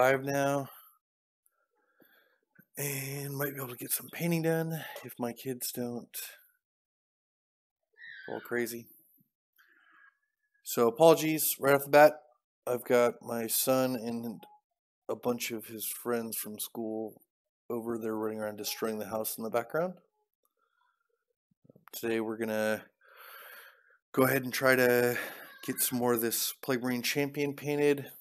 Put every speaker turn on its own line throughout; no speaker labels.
live now. And might be able to get some painting done if my kids don't go all crazy. So apologies right off the bat. I've got my son and a bunch of his friends from school over there running around destroying the house in the background. Today we're gonna go ahead and try to get some more of this Plague Marine Champion painted.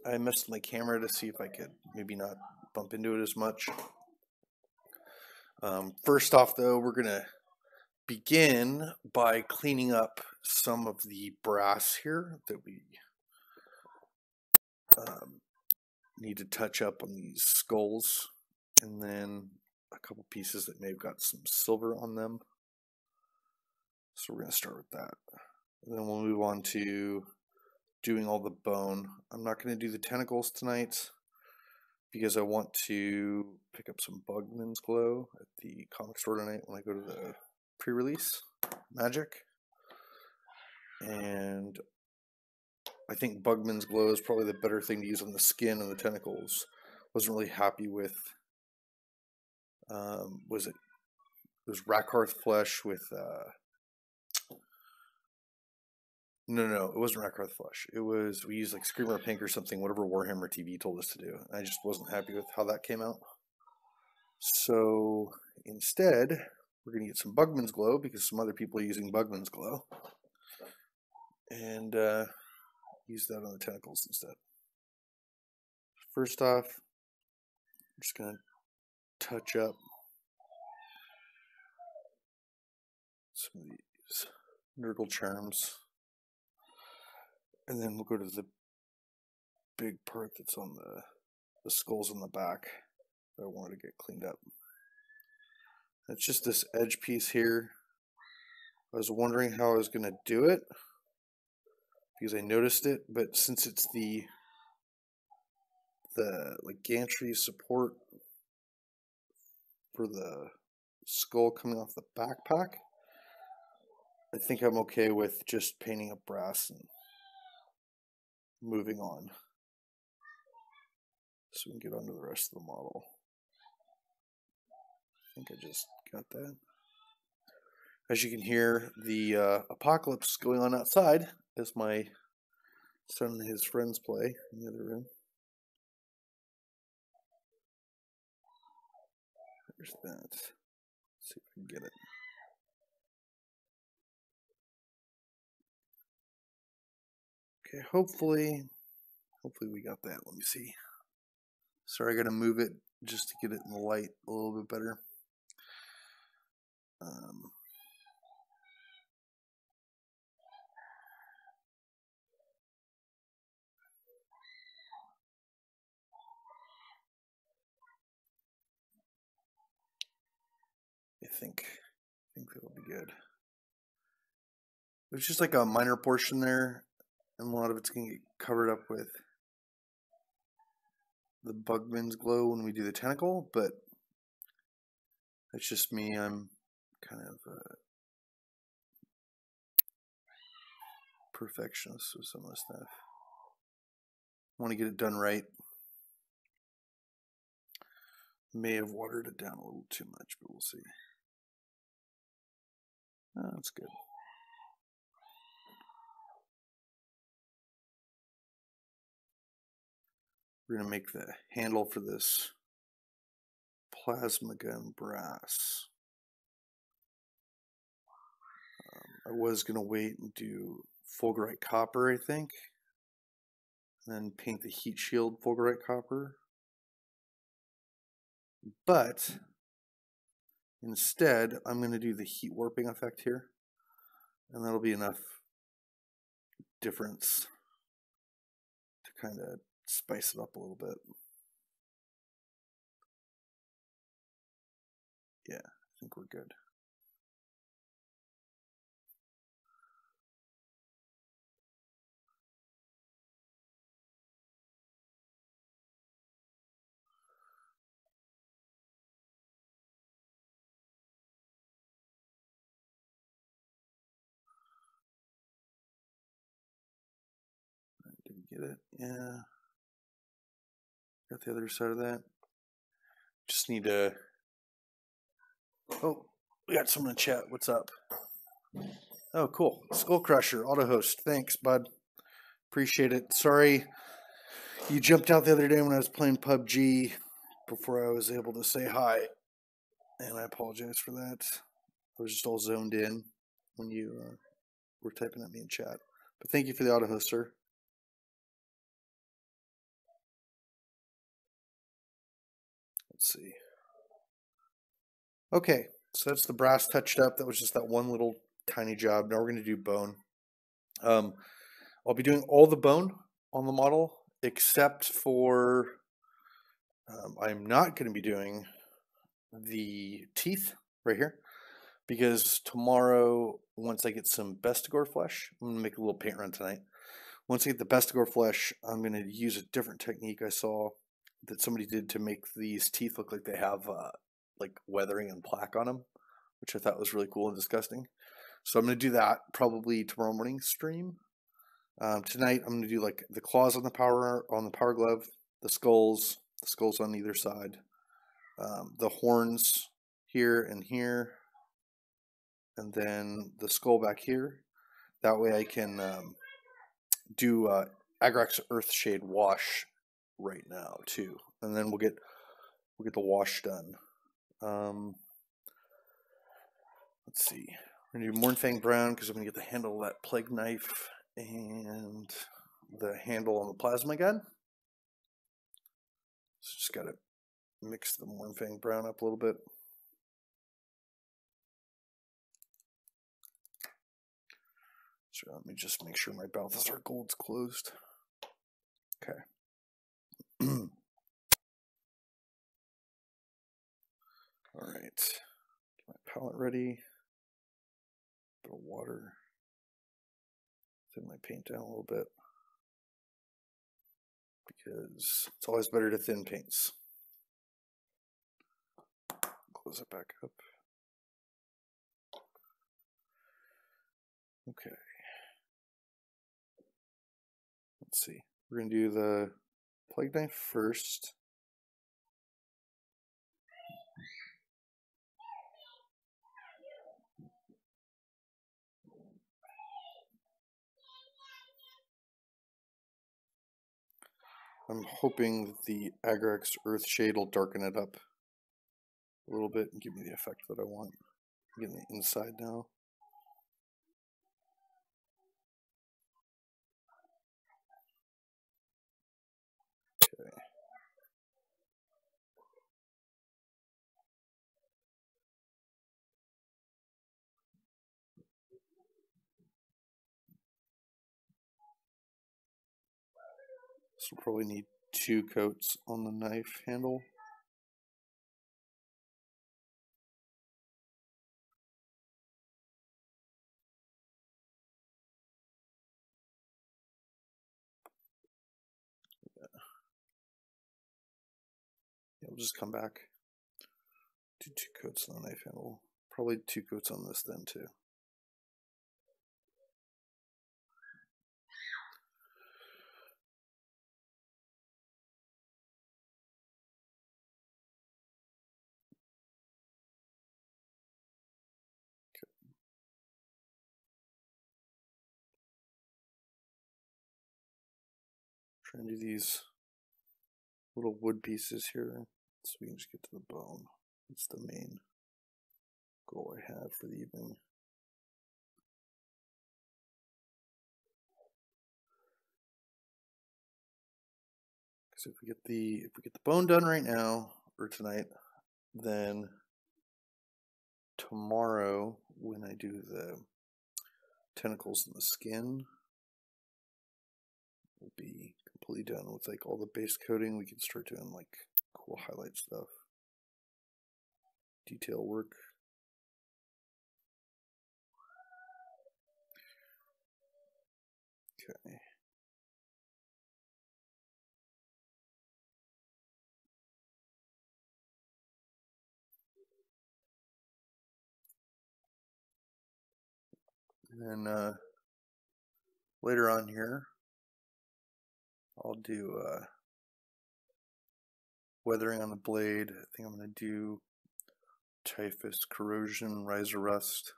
I messed with my camera to see if I could maybe not bump into it as much. First off though, we're gonna begin by cleaning up some of the brass here that we need to touch up on these skulls, and then a couple pieces that may have got some silver on them. So we're going to start with that. And then we'll move on to doing all the bone. I'm not going to do the tentacles tonight because I want to pick up some Bugman's Glow at the comic store tonight when I go to the pre-release magic. And I think Bugman's Glow is probably the better thing to use on the skin and the tentacles. Wasn't really happy with, it was Rackhearth Flesh with, no, it wasn't Rackhearth Flesh. It was, we used like Screamer Pink or something, whatever Warhammer TV told us to do. I just wasn't happy with how that came out. So instead, we're going to get some Bugman's Glow because some other people are using Bugman's Glow. And use that on the tentacles instead. First off, I'm just going to touch up some of these Nurgle charms. And then we'll go to the big part that's on the skulls on the back that I wanted to get cleaned up. It's just this edge piece here. I was wondering how I was going to do it because I noticed it, but since it's the like gantry support for the skull coming off the backpack, I think I'm okay with just painting up brass and moving on so we can get on to the rest of the model. I think I just got that. As you can hear, the apocalypse going on outside as my son and his friends play in the other room. There's that. Let's see if we can get it. Okay, hopefully we got that. Let me see. Sorry, I gotta move it just to get it in the light a little bit better. I think that'll be good. There's just like a minor portion there, and a lot of it's gonna get covered up with the Bugman's Glow when we do the tentacle, but that's just me. I'm kind of a perfectionist with some of the stuff. I want to get it done right. May have watered it down a little too much, but we'll see. Oh, that's good. We're going to make the handle for this plasma gun brass. I was going to wait and do fulgurite copper, I think, and then paint the heat shield fulgurite copper. But instead, I'm going to do the heat warping effect here, and that'll be enough difference to kind of spice it up a little bit. Yeah, I think we're good. Did we get it? Yeah. Got the other side of that. Just need to. Oh, we got someone in chat. What's up? Oh, cool. Skull Crusher, auto host. Thanks, bud. Appreciate it. Sorry you jumped out the other day when I was playing PUBG before I was able to say hi. And I apologize for that. I was just all zoned in when you were typing at me in chat. But thank you for the auto host, sir. Let's see. Okay, so that's the brass touched up. That was just that one little tiny job. Now we're going to do bone. I'll be doing all the bone on the model except for I'm not going to be doing the teeth right here because tomorrow, once I get some Bestigor flesh, I'm going to make a little paint run tonight. Once I get the Bestigor flesh, I'm going to use a different technique I saw that somebody did to make these teeth look like they have like weathering and plaque on them, which I thought was really cool and disgusting. So I'm going to do that probably tomorrow morning stream. Tonight I'm going to do like the claws on the power glove, the skulls on either side, the horns here and here, and then the skull back here. That way I can do Agrax Earthshade wash right now too, and then we'll get the wash done. Let's see. We're gonna do Mornfang Brown because I'm gonna get the handle of that plague knife and the handle on the plasma gun. So just gotta mix the Mornfang Brown up a little bit. So let me just make sure my Balthazar Gold's closed. Okay. All right. Get my palette ready. Bit of water. Thin my paint down a little bit because it's always better to thin paints. Close it back up. Okay. Let's see. We're going to do the plague knife first. I'm hoping the Agrax Earthshade will darken it up a little bit and give me the effect that I want. I'm getting the inside now. Okay. So we'll probably need 2 coats on the knife handle. Yeah, we'll just come back. Do 2 coats on the knife handle. Probably 2 coats on this then too. Trying to do these little wood pieces here so we can just get to the bone. That's the main goal I have for the evening. Because if we get the bone done right now or tonight, then tomorrow when I do the tentacles and the skin, we'll be completely done with like all the base coating. We can start doing like cool highlight stuff, detail work. Okay. And then later on here, I'll do weathering on the blade. I think I'm going to do typhus, corrosion, riser rust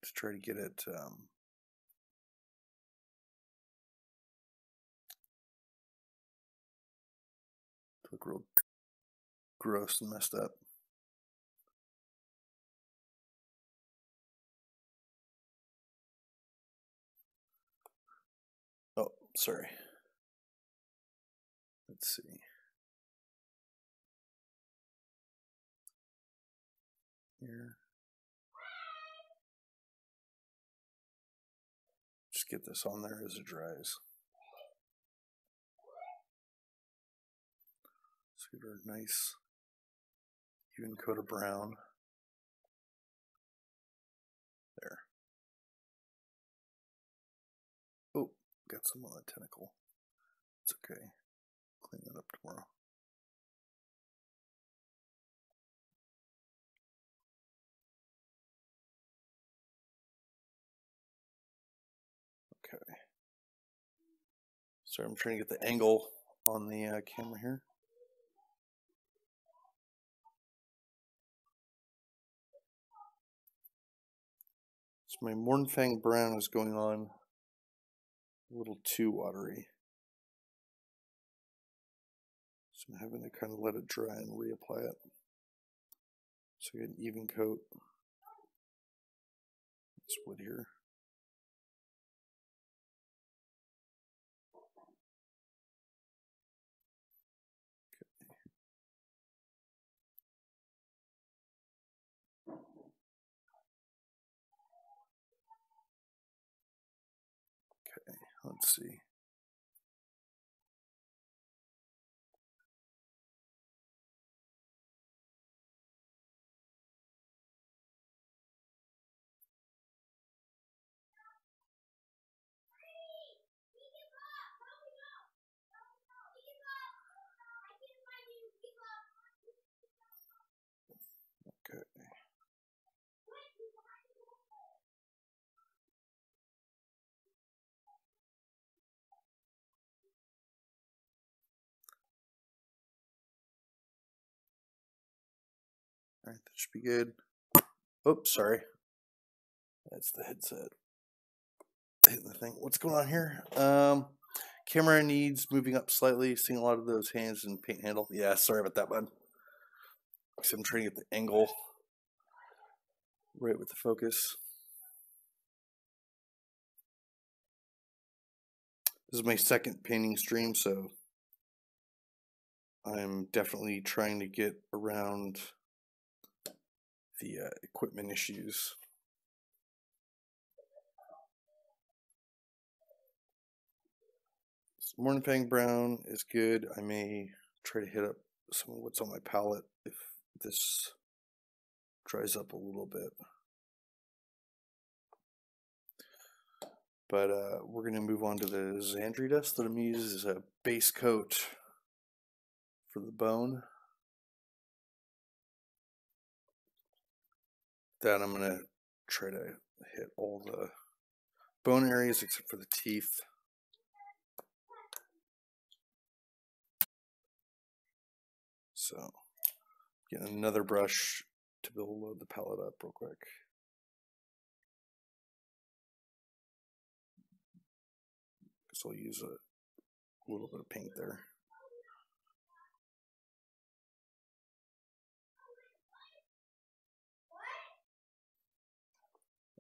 to try to get it to look real gross and messed up. Oh, sorry. Let's see. Here. Just get this on there as it dries. So get our nice even coat of brown. There. Oh, got some on the tentacle. It's okay. Clean that up tomorrow. Okay. Sorry, I'm trying to get the angle on the camera here. So my Mornfang brown is going on a little too watery. So I'm having to kind of let it dry and reapply it. So I get an even coat. This wood here. Okay, let's see. Okay. All right, that should be good. Oops, sorry. That's the headset hitting the thing. What's going on here? Camera needs moving up slightly. Seeing a lot of those hands and paint handle. Yeah, sorry about that, bud. So I'm trying to get the angle right with the focus. This is my second painting stream, so I'm definitely trying to get around the equipment issues. So Mornfang brown is good. I may try to hit up some of what's on my palette if this dries up a little bit. But we're going to move on to the Xandri dust that I'm going to use as a base coat for the bone. That I'm going to try to hit all the bone areas except for the teeth. So get another brush to be able to load the palette up real quick. So I'll use a little bit of paint there.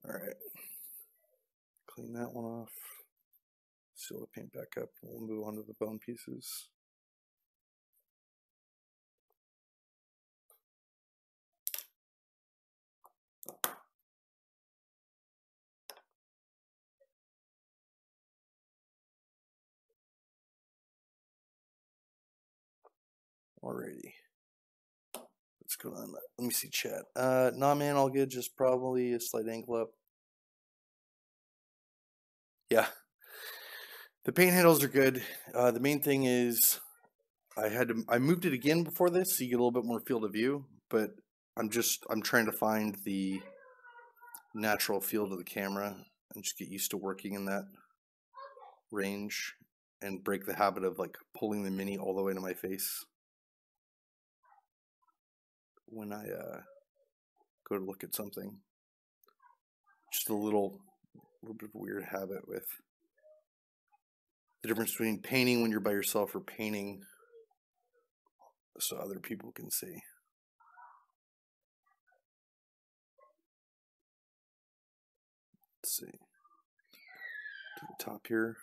All right, clean that one off. Seal the paint back up, and we'll move on to the bone pieces. Alrighty. What's going on? Let me see chat. Nah, man, all good. Just probably a slight angle up. Yeah. The paint handles are good. The main thing is I moved it again before this so you get a little bit more field of view, but I'm trying to find the natural field of the camera and just get used to working in that range and break the habit of like pulling the mini all the way to my face. when I go to look at something. Just a little bit of a weird habit with the difference between painting when you're by yourself or painting so other people can see. Let's see. To the top here.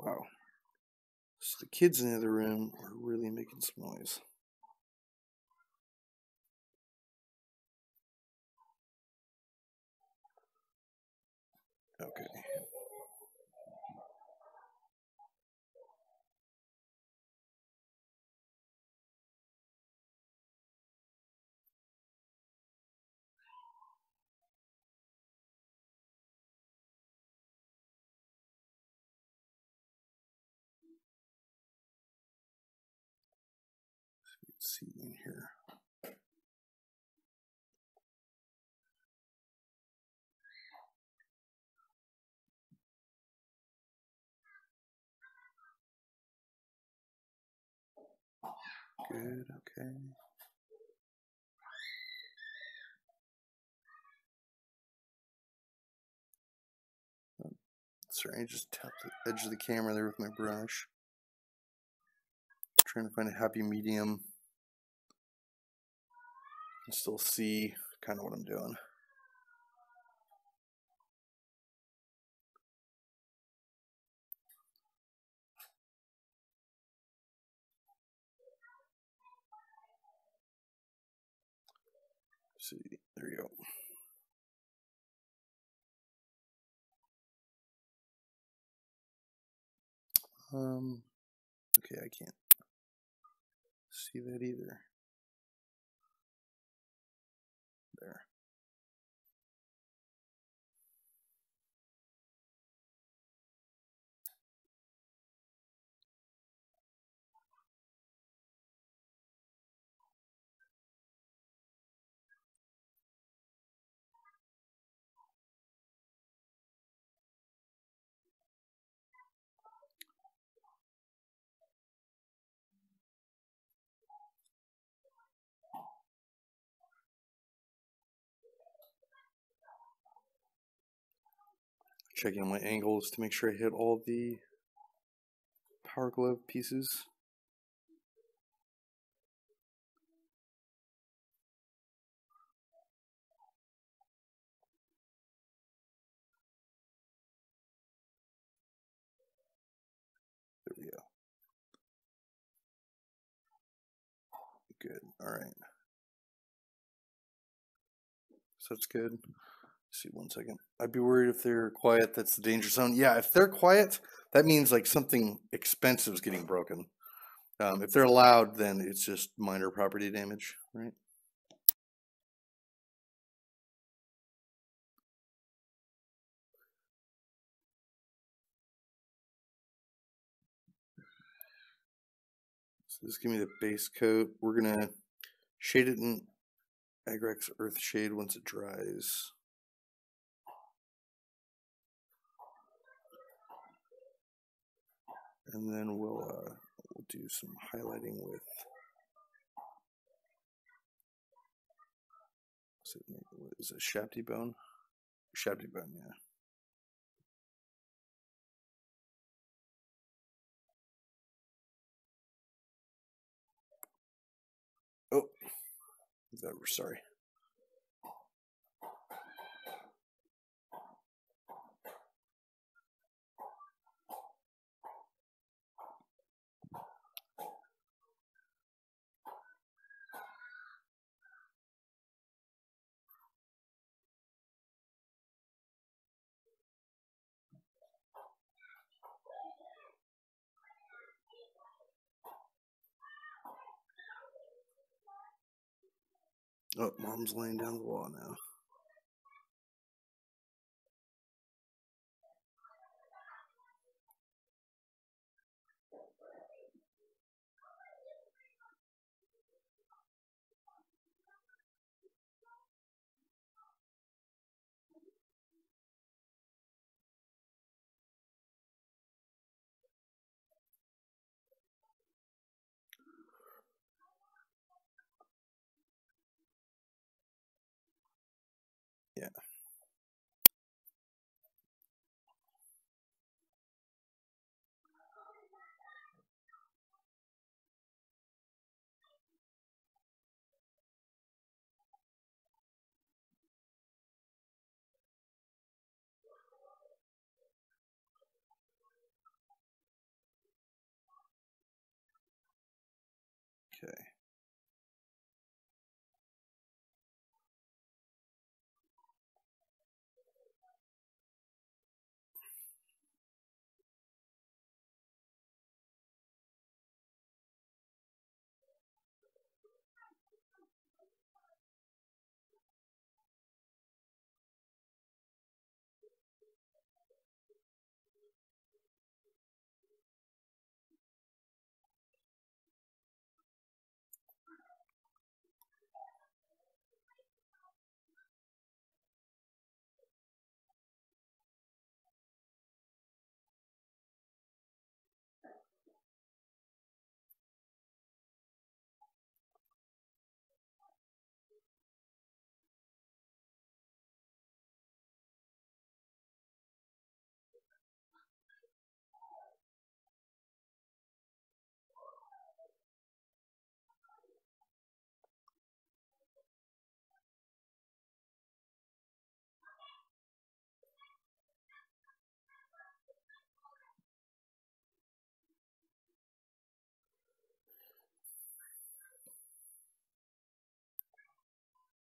Wow. So the kids in the other room are really making some noise. Okay. Let's see in here. Good, okay. Sorry, I just tapped the edge of the camera there with my brush. Trying to find a happy medium and still see kind of what I'm doing. See, there you go. Okay, I can't see that either. There. Checking on my angles to make sure I hit all the power glove pieces. There we go. Good. All right. So that's good. Let's see, 1 second. I'd be worried if they're quiet. That's the danger zone. Yeah, if they're quiet, that means like something expensive is getting broken. If they're loud, then it's just minor property damage, right? So just give me the base coat. We're gonna shade it in Agrex Earth Shade once it dries. And then we'll do some highlighting with what is it, Shafty Bone? Shafty Bone, yeah. Oh, we're sorry. Oh, Mom's laying down the law now. Yeah. Okay.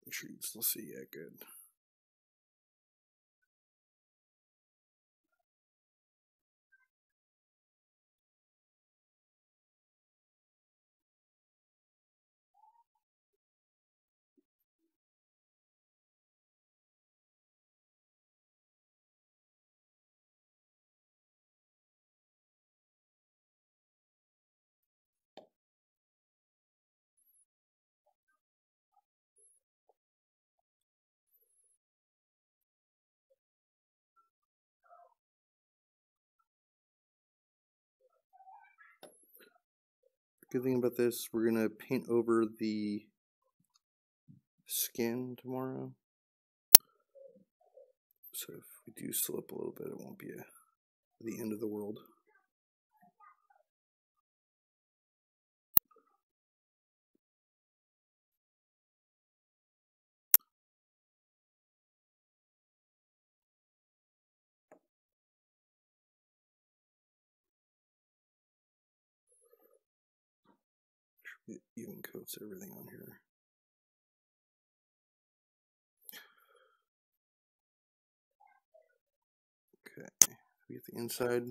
Make sure you can still see. Yeah, good. Good thing about this, we're gonna paint over the skin tomorrow. So if we do slip a little bit, it won't be the end of the world. It even coats everything on here. Okay, we get the inside.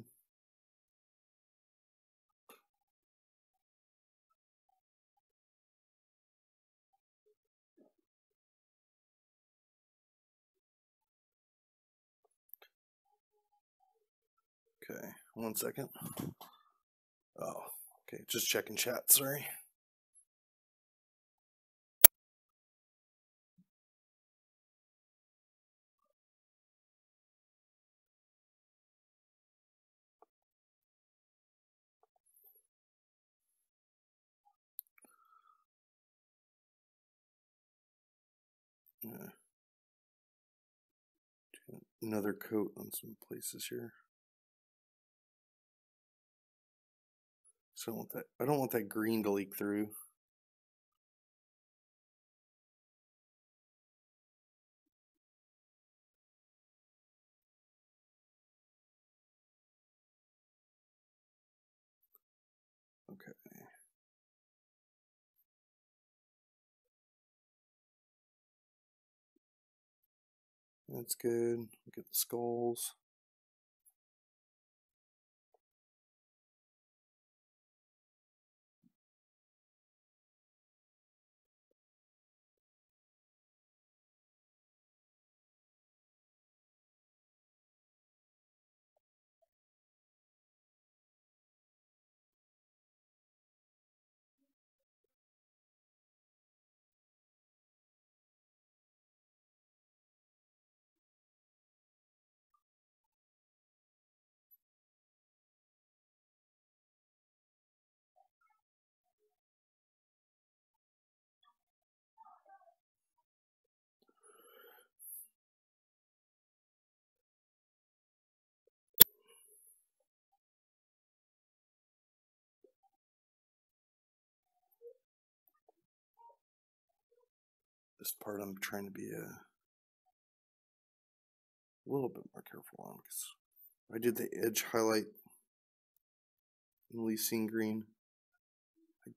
Okay, 1 second. Oh, okay, just checking chat, sorry. Yeah. Another coat on some places here. So I don't want that green to leak through. Okay. That's good. Look at the skulls. This part I'm trying to be a little bit more careful on, because I did the edge highlight in Lysine green. I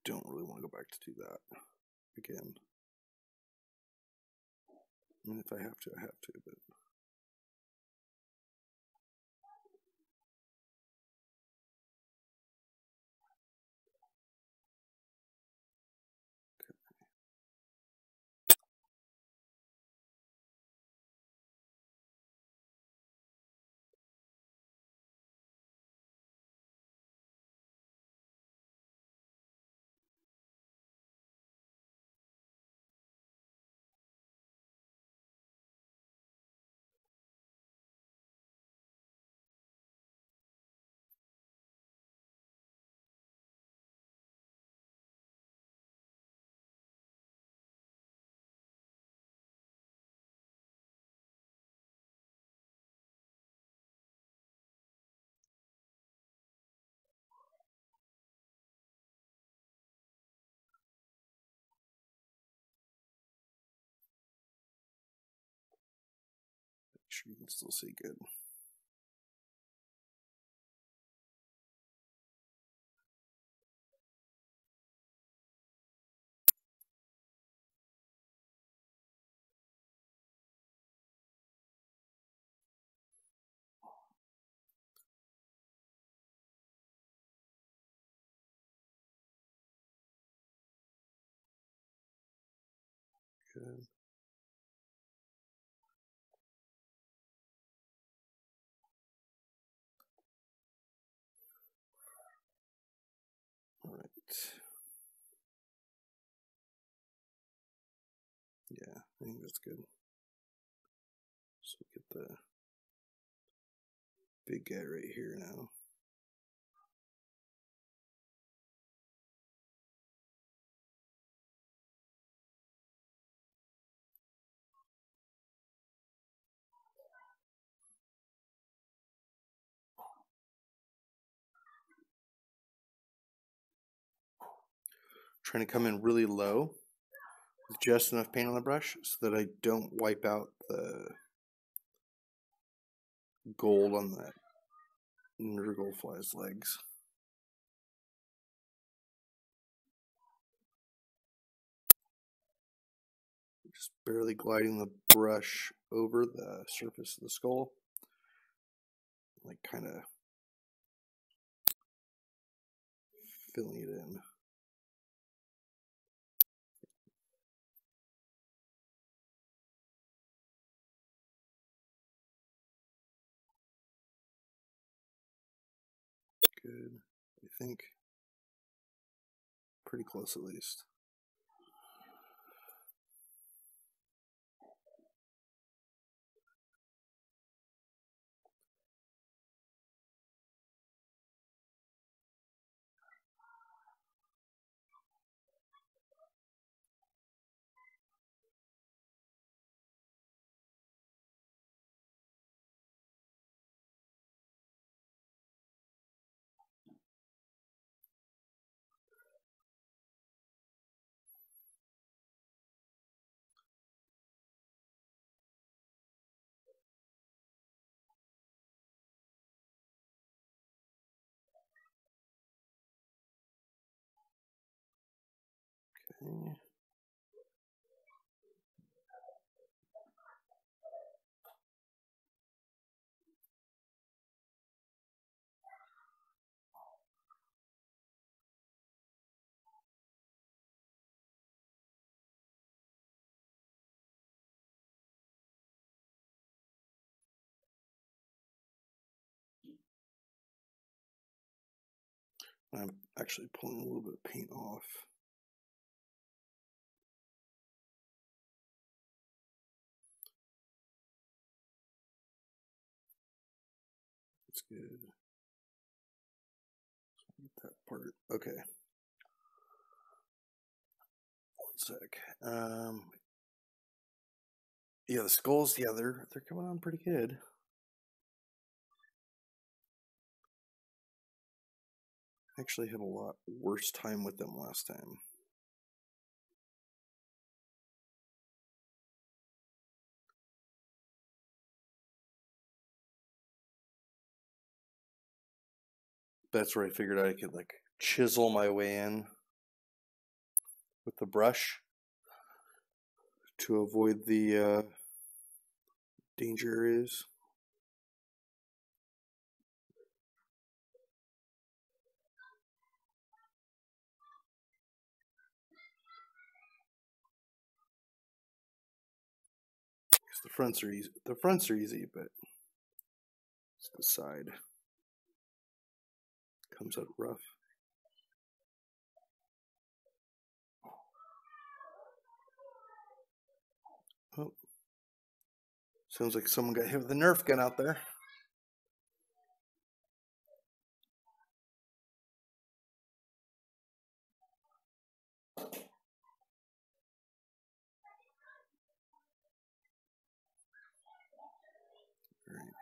don't really want to go back to do that again. I mean, if I have to, I have to, but make sure you can still see good. Good. All right. Yeah, I think that's good. So we get the big guy right here now. Trying to come in really low with just enough paint on the brush so that I don't wipe out the gold on that Nurgle-fly's legs. Just barely gliding the brush over the surface of the skull, like kind of filling it in. Good, I think. Pretty close at least. Okay. I'm actually pulling a little bit of paint off. That's good. That part. Okay. One sec. Yeah, the skulls. Yeah, they're coming on pretty good. I actually had a lot worse time with them last time. That's where I figured I could like chisel my way in with the brush to avoid the danger areas. The fronts are easy. The fronts are easy, but it's the side comes out rough. Oh, sounds like someone got hit with a Nerf gun out there. Right.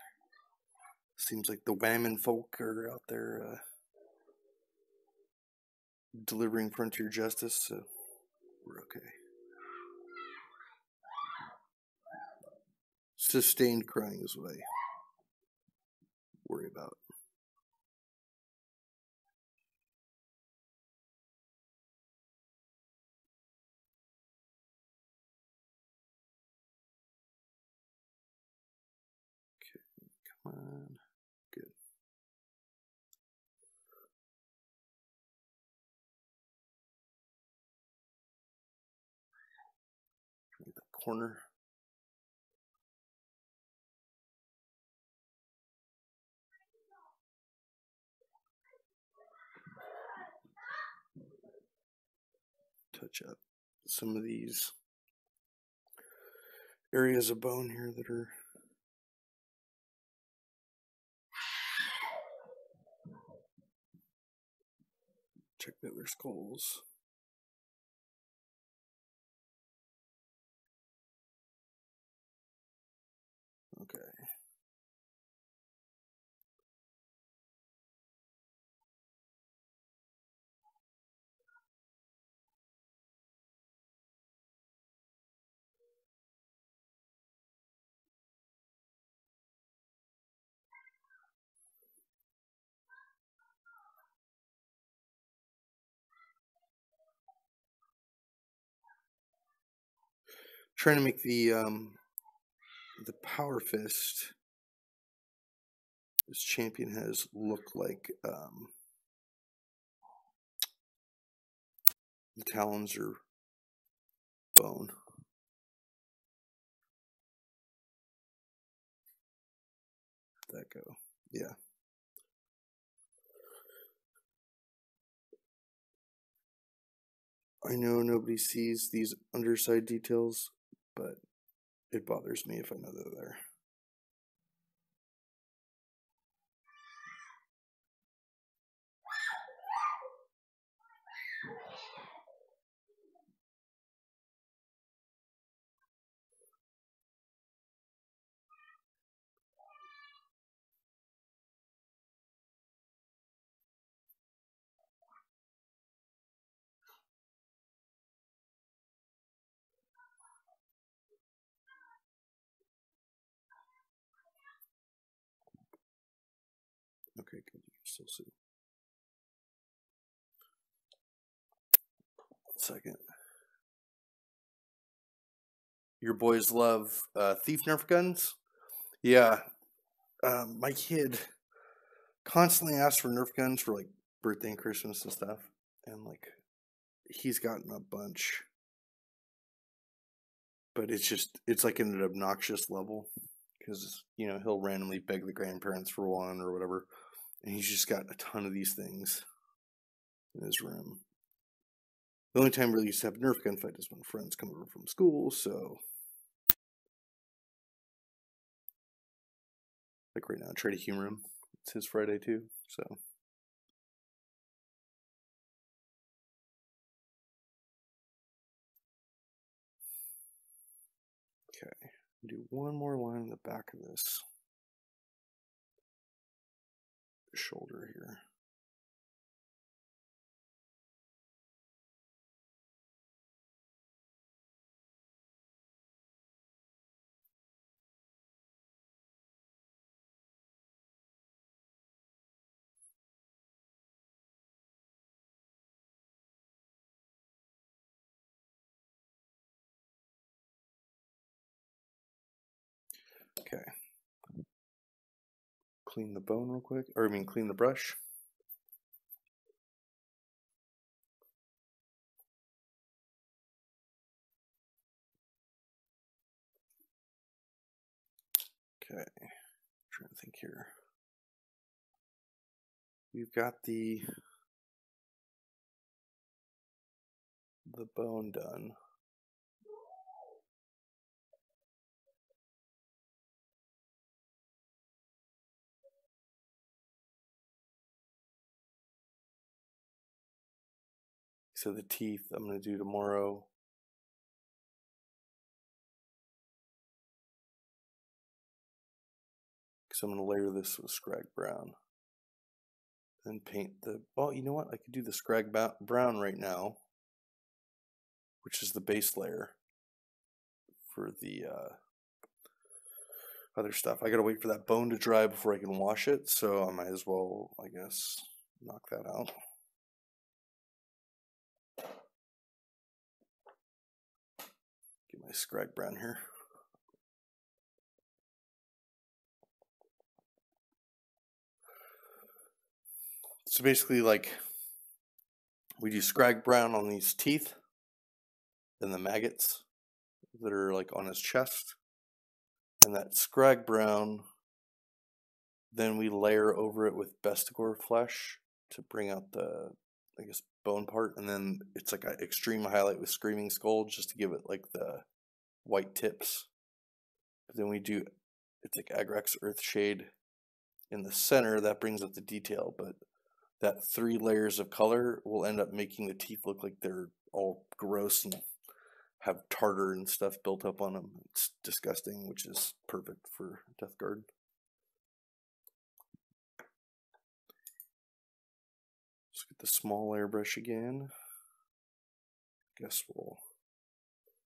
Seems like the Whammon folk are out there delivering frontier justice, so we're okay. Sustained crying is what I worry about. Okay, come on. Good. Get that corner. Touch up some of these areas of bone here that are check the other skulls. Okay. Trying to make the power fist this champion has look like the talons are bone. That go, yeah. I know nobody sees these underside details, but it bothers me if I know they're there. Okay, good. You can still see. 1 second. Your boys love thief Nerf guns? Yeah. My kid constantly asks for Nerf guns for like birthday and Christmas and stuff. And like he's gotten a bunch. But it's like an obnoxious level. Because, you know, he'll randomly beg the grandparents for one or whatever. And he's just got a ton of these things in his room. The only time we really used to have a Nerf gun fight is when friends come over from school, so like right now, I try to humor him. It's his Friday too, so. Okay, do one more line in the back of this shoulder here. Okay. Clean the bone real quick, or I mean clean the brush. Okay, trying to think here. We've got the bone done. So the teeth I'm going to do tomorrow. Because I'm going to layer this with Scrag Brown. Then paint the, well, you know what? I could do the Scrag Brown right now, which is the base layer for the other stuff. I gotta wait for that bone to dry before I can wash it, so I might as well, I guess, knock that out. Get my Scrag Brown here. So basically, like, we do Scrag Brown on these teeth and the maggots that are like on his chest, and that Scrag Brown, then we layer over it with Bestigor flesh to bring out the, I guess, bone part, and then it's like an extreme highlight with Screaming Skull just to give it like the white tips. But then we do, it's like Agrax Earthshade in the center, that brings up the detail, but that 3 layers of color will end up making the teeth look like they're all gross and have tartar and stuff built up on them. It's disgusting, which is perfect for Death Guard. Let's get the small airbrush again. Guess we'll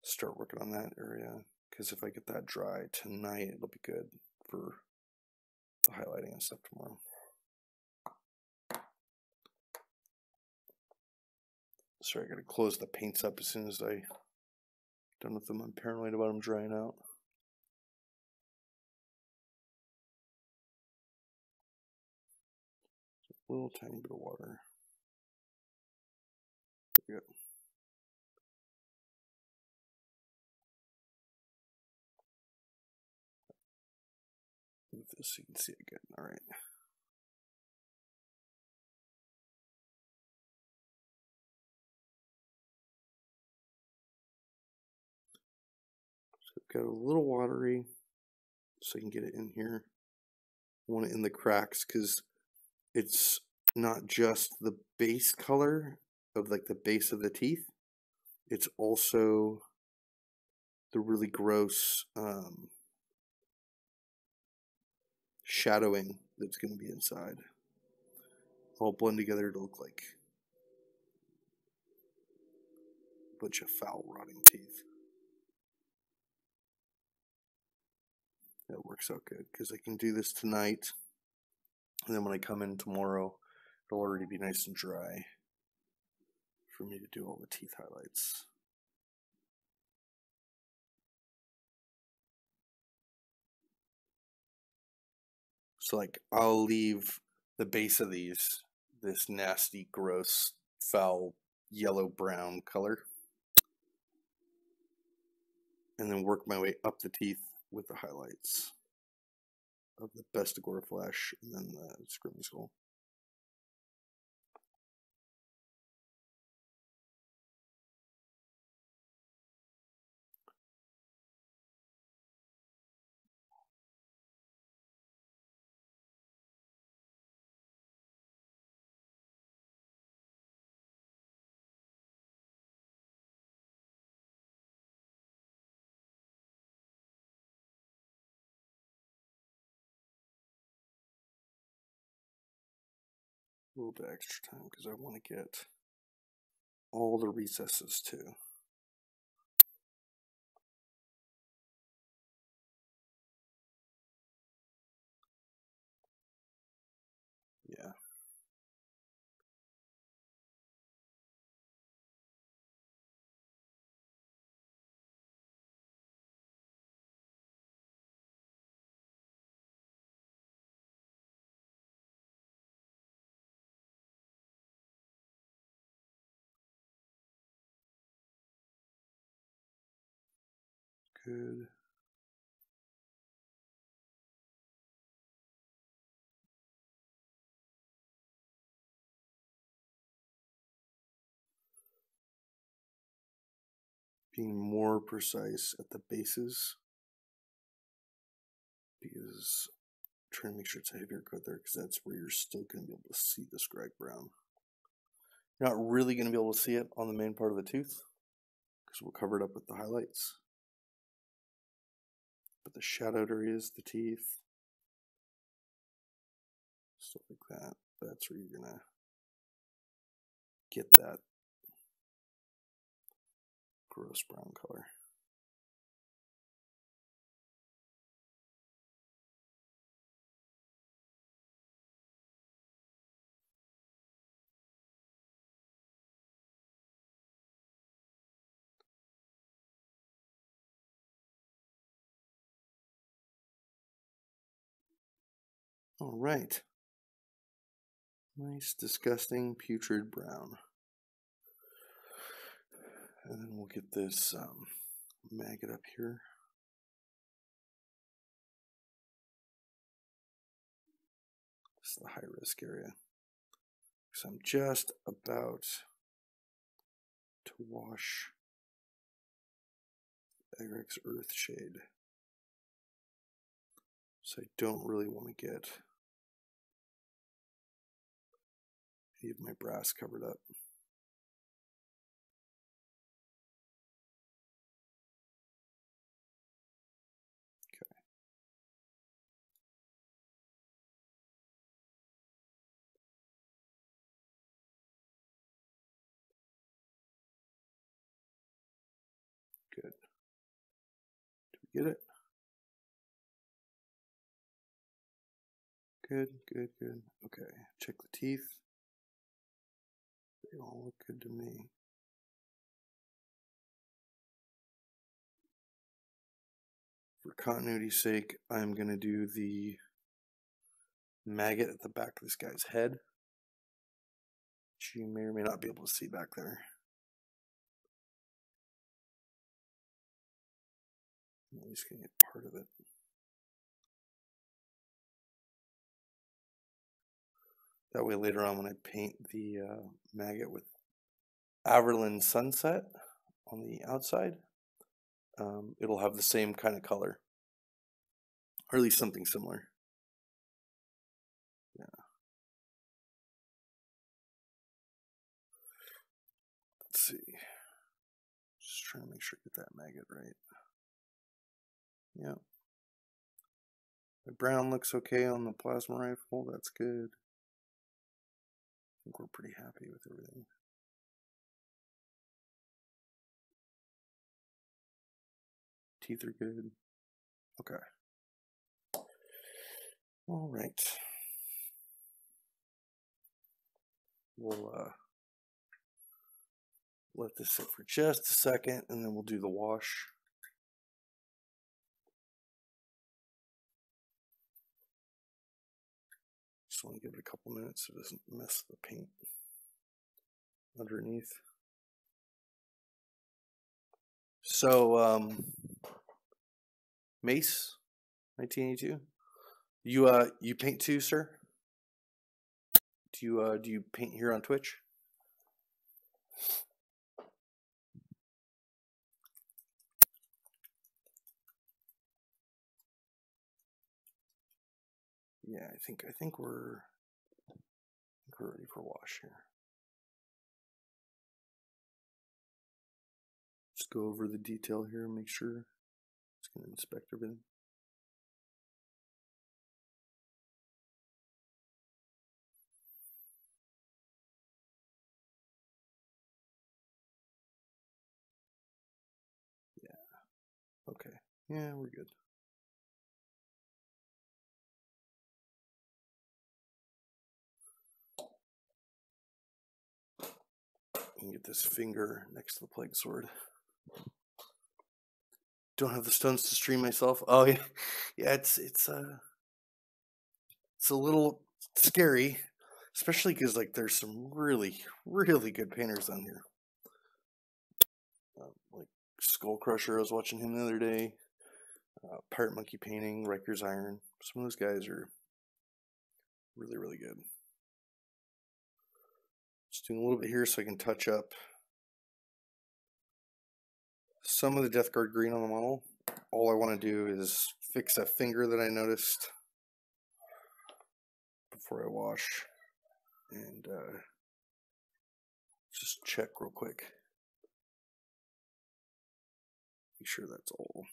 start working on that area, because if I get that dry tonight, it'll be good for the highlighting and stuff tomorrow. Sorry, I gotta close the paints up as soon as I'm done with them. I'm paranoid about them drying out. A little tiny bit of water. There we go. Move this so you can see it good. All right. So I've got a little watery, so I can get it in here. I want it in the cracks because it's not just the base color of like the base of the teeth, it's also the really gross shadowing that's going to be inside. All blend together to look like a bunch of foul, rotting teeth. That works out good because I can do this tonight, and then when I come in tomorrow, it'll already be nice and dry for me to do all the teeth highlights. So like I'll leave the base of these this nasty, gross, foul, yellow-brown color, and then work my way up the teeth with the highlights of the Bestigor flesh and then the Screaming Skull. A little bit extra time because I want to get all the recesses too. Yeah. good. Being more precise at the bases, because I'm trying to make sure it's a heavier coat there, because that's where you're still going to be able to see the scrag brown. You're not really going to be able to see it on the main part of the tooth, because we'll cover it up with the highlights. But the shadowed areas, the teeth, stuff like that, that's where you're going to get that gross brown color. All right. Nice, disgusting, putrid brown. And then we'll get this maggot up here. This is the high risk area. So I'm just about to wash Agrick's Earth Shade. So I don't really want to get any of my brass covered up. Okay. Good. Do we get it? Good, good, good. Okay, check the teeth. They all look good to me. For continuity's sake, I'm going to do the maggot at the back of this guy's head, which you may or may not be able to see back there. I'm just going to get part of it. That way later on when I paint the maggot with Averland Sunset on the outside, it'll have the same kind of color, or at least something similar. Yeah. Let's see. Just trying to make sure I get that maggot right. Yeah. The brown looks okay on the plasma rifle. That's good. I think we're pretty happy with everything. Teeth are good. Okay. All right. We'll let this sit for just a second, and then we'll do the wash. Just want to give it a couple minutes so it doesn't mess the paint underneath. So, Mace, 1982. You paint too, sir? Do you paint here on Twitch? Yeah, I think we're ready for wash here. Just go over the detail here and make sure. Just gonna inspect everything. Yeah. Okay. Yeah, we're good. You can get this finger next to the plague sword. Don't have the stones to stream myself. Oh yeah, yeah. It's a little scary, especially because like there's some really good painters on here, like Skull Crusher, I was watching him the other day. Pirate Monkey Painting, Riker's Iron. Some of those guys are really, really good. Just doing a little bit here so I can touch up some of the Death Guard green on the model. All I want to do is fix a finger that I noticed before I wash, and just check real quick. Make sure that's all.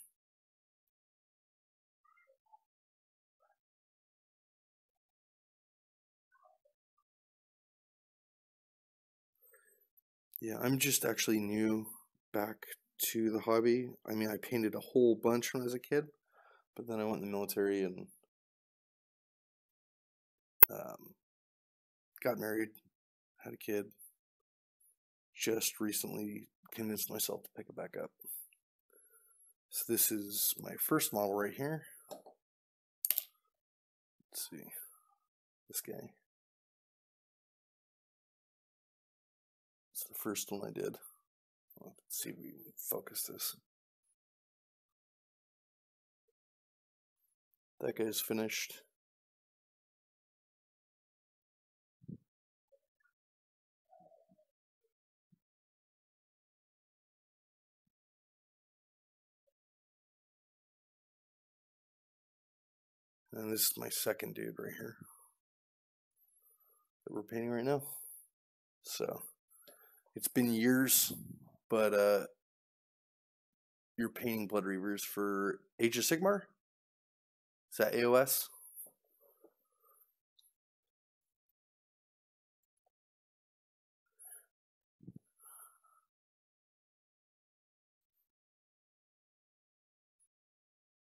Yeah, I'm just actually new back to the hobby. I mean, I painted a whole bunch when I was a kid, but then I went in the military and got married, had a kid. Just recently convinced myself to pick it back up. So this is my first model right here. Let's see, this guy. It's the first one I did. Let's see if we can focus this. That guy's finished. And this is my second dude right here that we're painting right now. So it's been years, but you're painting Blood Reavers for Age of Sigmar? Is that AOS?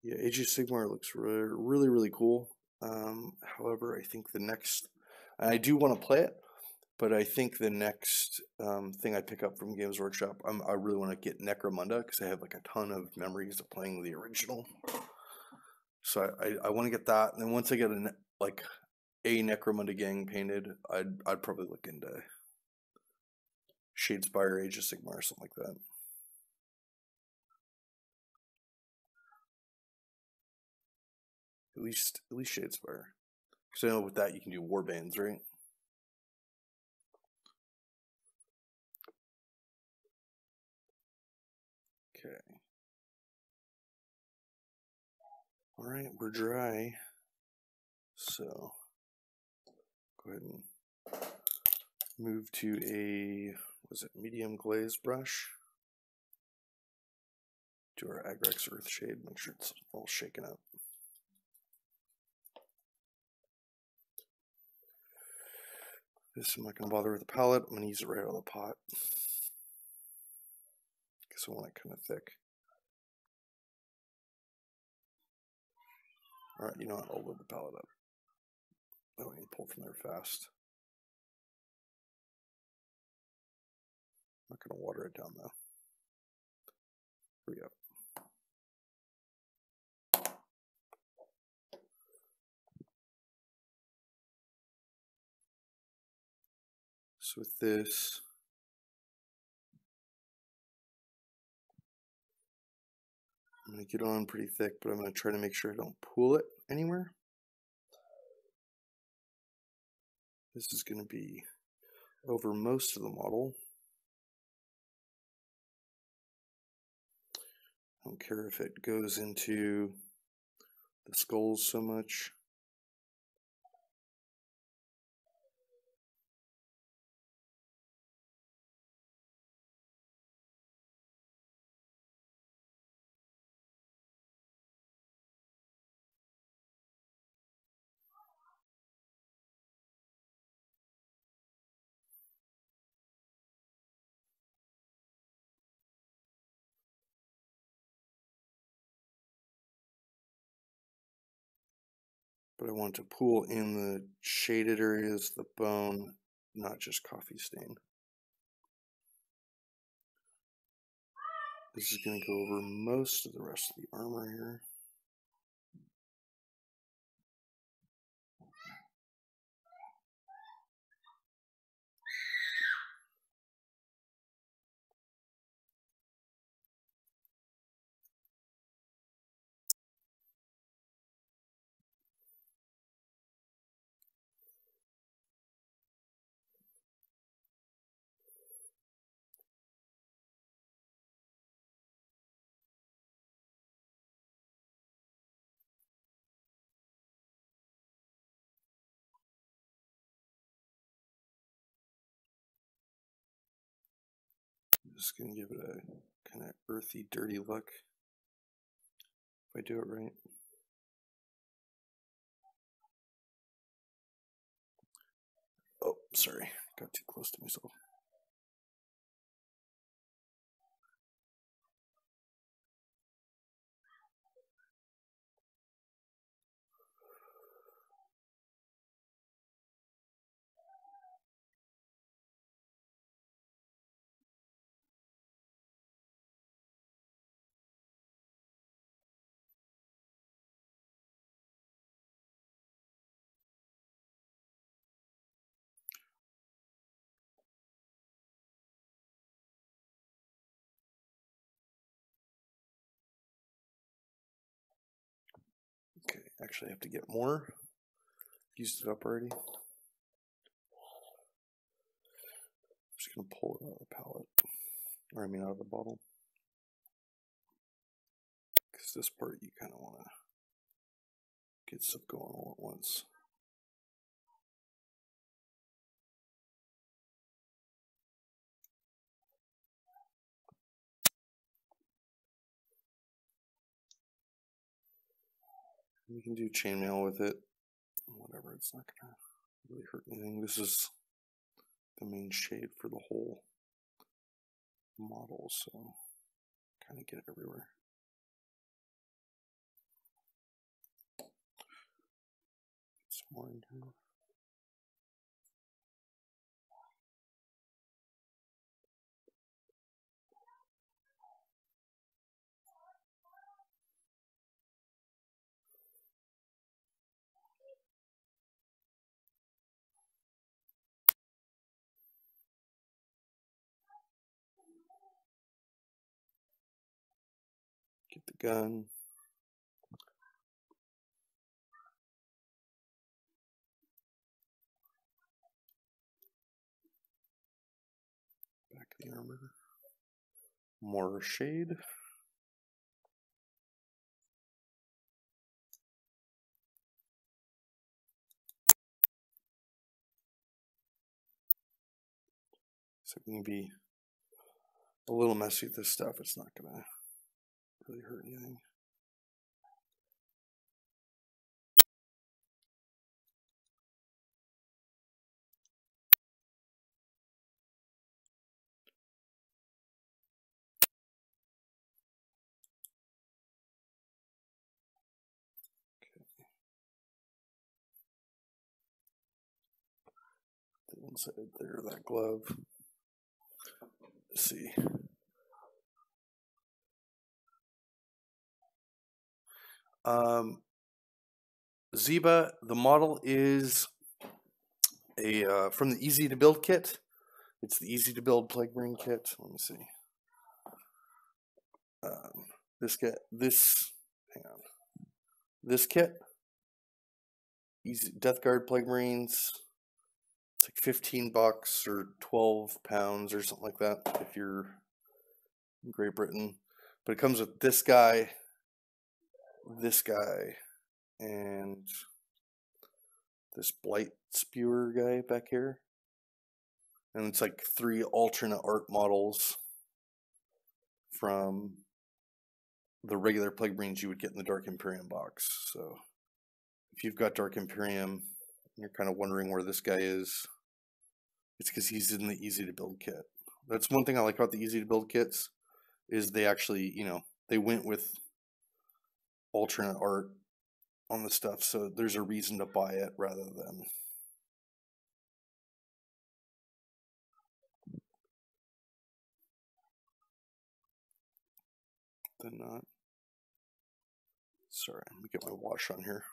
Yeah, Age of Sigmar looks really, really cool. However, I think the next, I do want to play it, but I think the next thing I pick up from Games Workshop, I really want to get Necromunda because I have like a ton of memories of playing the original. So I want to get that, and then once I get a Necromunda gang painted, I'd probably look into Shadespire, Age of Sigmar, or something like that. At least Shadespire, because I know with that you can do warbands, right? Okay. All right, we're dry. So go ahead and move to a, was it medium glaze brush? Do our Agrex Earthshade, make sure it's all shaken up. This, I'm not going to bother with the palette. I'm going to use it right out of the pot because I want it kind of thick. All right, you know what? I'll load the palette up. Oh, I can pull from there fast. I'm not going to water it down though. Here we go. So with this, I'm going to get on pretty thick, but I'm going to try to make sure I don't pool it anywhere. This is going to be over most of the model. I don't care if it goes into the skulls so much. But I want to pool in the shaded areas, the bone, not just coffee stain. This is going to go over most of the rest of the armor here. just going to give it a kind of earthy, dirty look. If I do it right. Oh, sorry. Got too close to myself. Okay, actually I have to get more. Used it up already. I'm just going to pull it out of the palette. Or I mean out of the bottle. Because this part you kind of want to get stuff going all at once. You can do chainmail with it. Whatever, it's not going to really hurt anything. This is the main shade for the whole model, so kind of get it everywhere. Some more in here. Get the gun. Back of the armor. More shade. So it can be a little messy with this stuff. It's not going to really hurt anything. The inside there, that glove. Let's see. Ziba, the model is a from the Easy to Build kit. It's the Easy to Build Plague Marine kit. Let me see. Hang on. This kit, Easy Death Guard Plague Marines. It's like $15 or 12 pounds or something like that if you're in Great Britain. But it comes with this guy, and this Blight Spewer guy back here. And it's like 3 alternate art models from the regular Plague Marines you would get in the Dark Imperium box. So if you've got Dark Imperium and you're kind of wondering where this guy is, it's because he's in the Easy to Build kit. That's one thing I like about the Easy to Build kits, is they actually, they went with alternate art on the stuff, so there's a reason to buy it rather than not. Sorry, let me get my wash on here.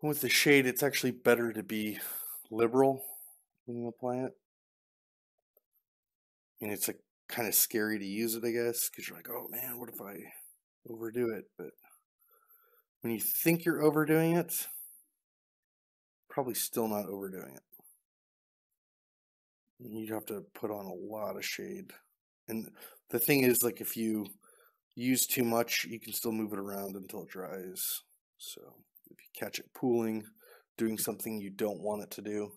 And with the shade, it's actually better to be liberal when you apply it. And it's like kind of scary to use it, I guess, because you're like, oh man, what if I overdo it? But when you think you're overdoing it, probably still not overdoing it. You'd have to put on a lot of shade. And the thing is, like, if you use too much, you can still move it around until it dries. So if you catch it pooling, doing something you don't want it to do,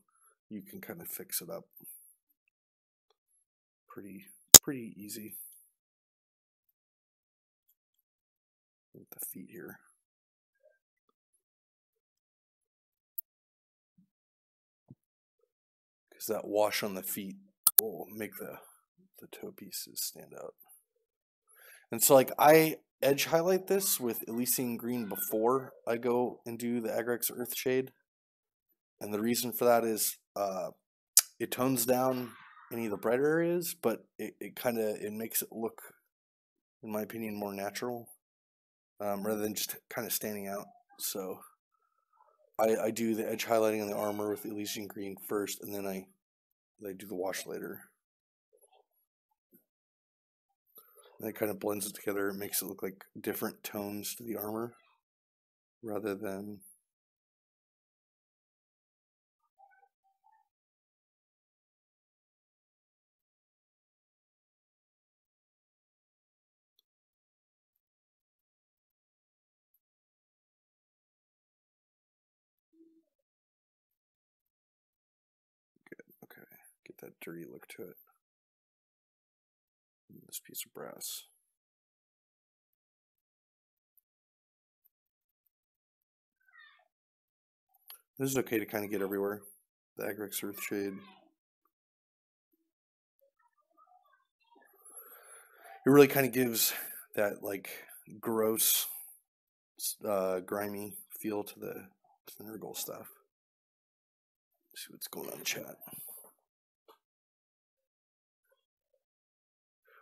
you can kind of fix it up. Pretty easy. With the feet here. Because that wash on the feet will make the toe pieces stand out. And so, like, I edge highlight this with Elysian green before I go and do the Agrex Earth Shade. And the reason for that is it tones down any of the brighter areas, but it makes it look, in my opinion, more natural rather than just kind of standing out. So I do the edge highlighting on the armor with Elysian green first, and then I do the wash later. And it kind of blends it together. It makes it look like different tones to the armor rather than okay. Get that dirty look to it. And this piece of brass. This is okay to kind of get everywhere. The Agrex Earth Shade. It really kind of gives that like gross, grimy feel to the Nurgle stuff. Let's see what's going on in chat.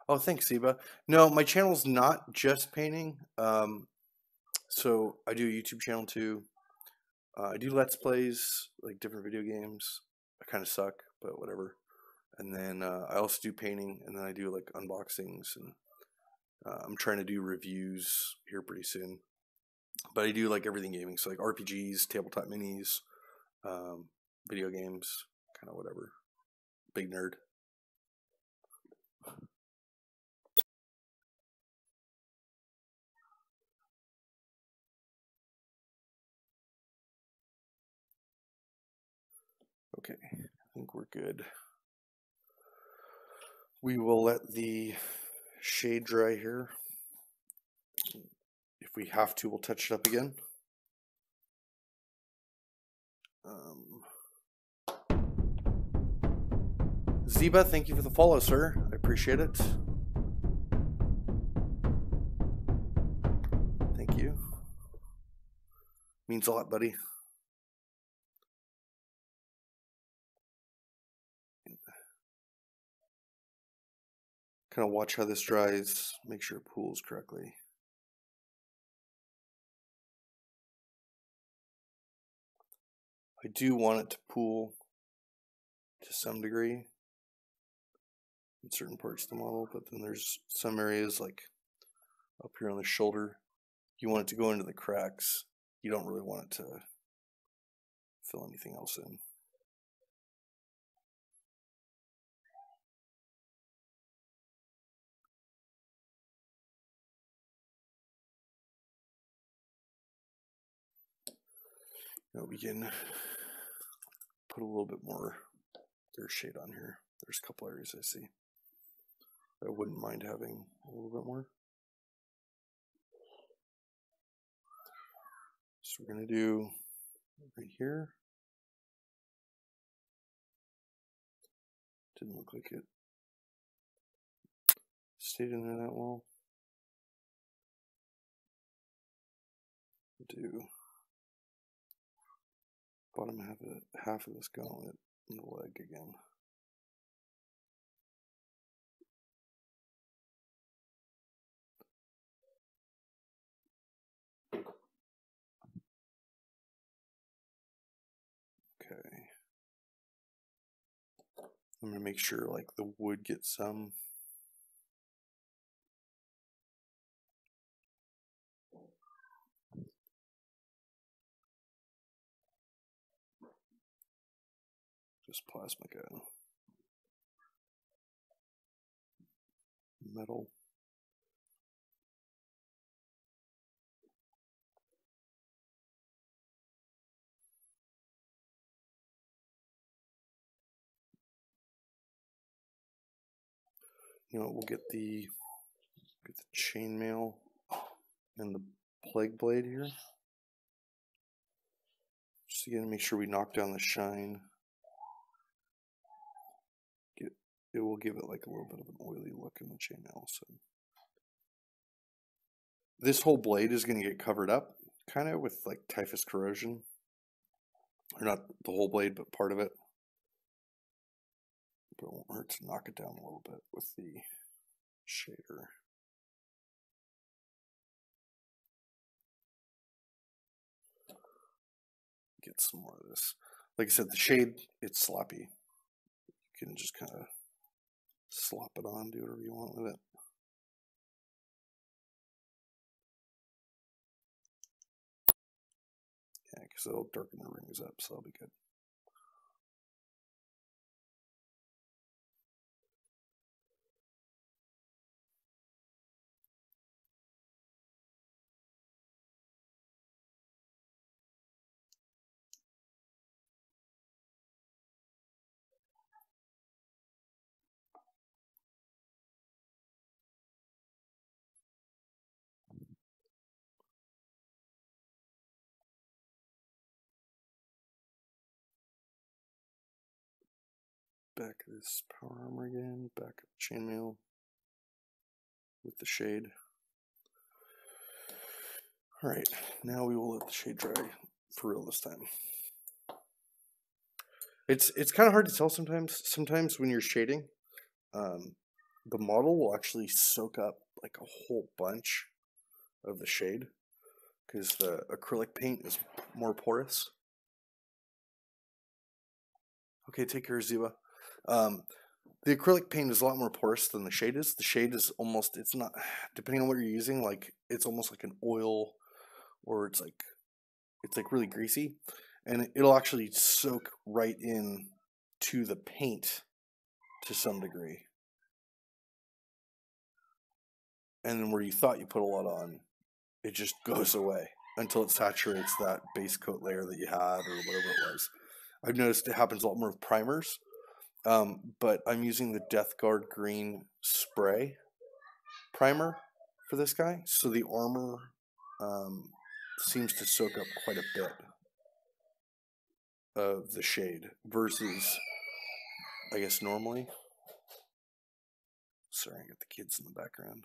Oh, thanks, Zeba. No, my channel's not just painting. So I do a YouTube channel too. I do Let's Plays, like different video games. I kind of suck, but whatever. And then I also do painting, and then I do like unboxings, and I'm trying to do reviews here pretty soon. But I do like everything gaming, so like RPGs, tabletop minis, video games, kind of whatever. Big nerd. Okay, I think we're good. We will let the shade dry here. If we have to, we'll touch it up again. Zeba, thank you for the follow, sir. I appreciate it. Thank you. Means a lot, buddy. Kind of watch how this dries, make sure it pools correctly. I do want it to pool to some degree in certain parts of the model, but then there's some areas like up here on the shoulder, you want it to go into the cracks. You don't really want it to fill anything else in. Now we can put a little bit more dirt shade on here. There's a couple areas I see. I wouldn't mind having a little bit more. So we're going to do right here. Didn't look like it stayed in there that well. Do bottom half of this gauntlet and the leg again. Okay. I'm gonna make sure like the wood gets some. Just plasmica. Metal. You know what, we'll get the chainmail and the plague blade here. Just again, make sure we knock down the shine. It will give it like a little bit of an oily look in the chainmail. So this whole blade is going to get covered up, kind of with like typhus corrosion, or not the whole blade, but part of it. But it won't hurt to knock it down a little bit with the shader. Get some more of this. Like I said, the shade, it's sloppy. You can just kind of slop it on, do whatever you want with it. Yeah, because it'll darken the rings up, so that'll be good. Back of this power armor again, back of the chainmail with the shade. Alright, now we will let the shade dry for real this time. It's kind of hard to tell sometimes. Sometimes when you're shading, the model will actually soak up like a whole bunch of the shade because the acrylic paint is more porous. Okay, take care, Ziba. The acrylic paint is a lot more porous than the shade is. The shade is almost, it's not, depending on what you're using, like it's almost like an oil, or it's like really greasy, and it'll actually soak right in to the paint to some degree. And then where you thought you put a lot on, it just goes away until it saturates that base coat layer that you had or whatever it was. I've noticed it happens a lot more with primers. But I'm using the Death Guard green spray primer for this guy, so the armor seems to soak up quite a bit of the shade versus, I guess, normally. Sorry, I got the kids in the background.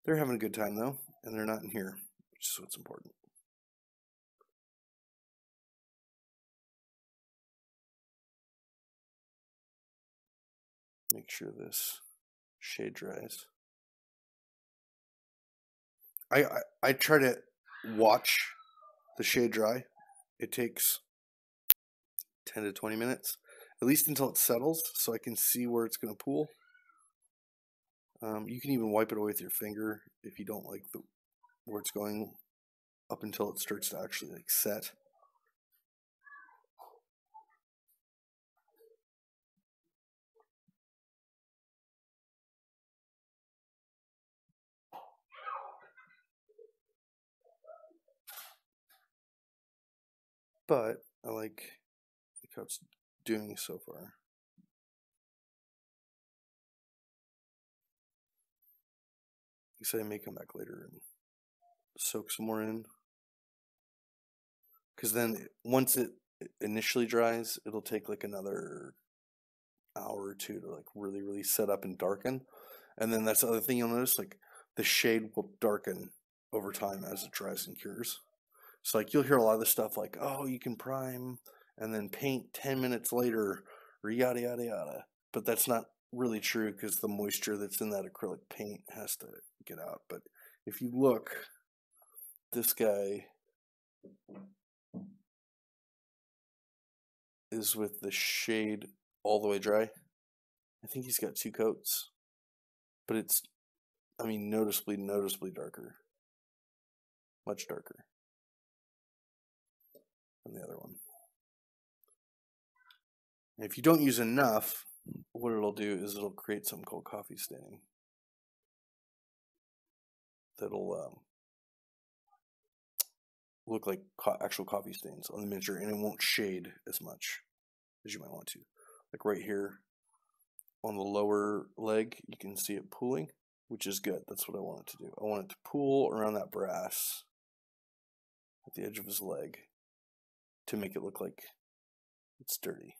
They're having a good time though, and they're not in here, which is what's important. Make sure this shade dries. I try to watch the shade dry. It takes 10 to 20 minutes, at least until it settles, so I can see where it's going to pool. You can even wipe it away with your finger if you don't like where it's going, up until it starts to actually like set. But I like how it's doing so far. You say I may come back later and soak some more in, because then once it initially dries, it'll take like another hour or two to like really set up and darken. And then that's the other thing you'll notice, like the shade will darken over time as it dries and cures. So like you'll hear a lot of this stuff like, oh, you can prime and then paint 10 minutes later, or yada yada yada. But that's not really true, because the moisture that's in that acrylic paint has to get out. But if you look, this guy is with the shade all the way dry. I think he's got 2 coats, but it's, I mean, noticeably darker. Much darker than the other one. And if you don't use enough, what it'll do is it'll create something called coffee staining. That'll look like actual coffee stains on the miniature, and it won't shade as much as you might want to. Like right here on the lower leg, you can see it pooling, which is good. That's what I want it to do. I want it to pool around that brass at the edge of his leg to make it look like it's dirty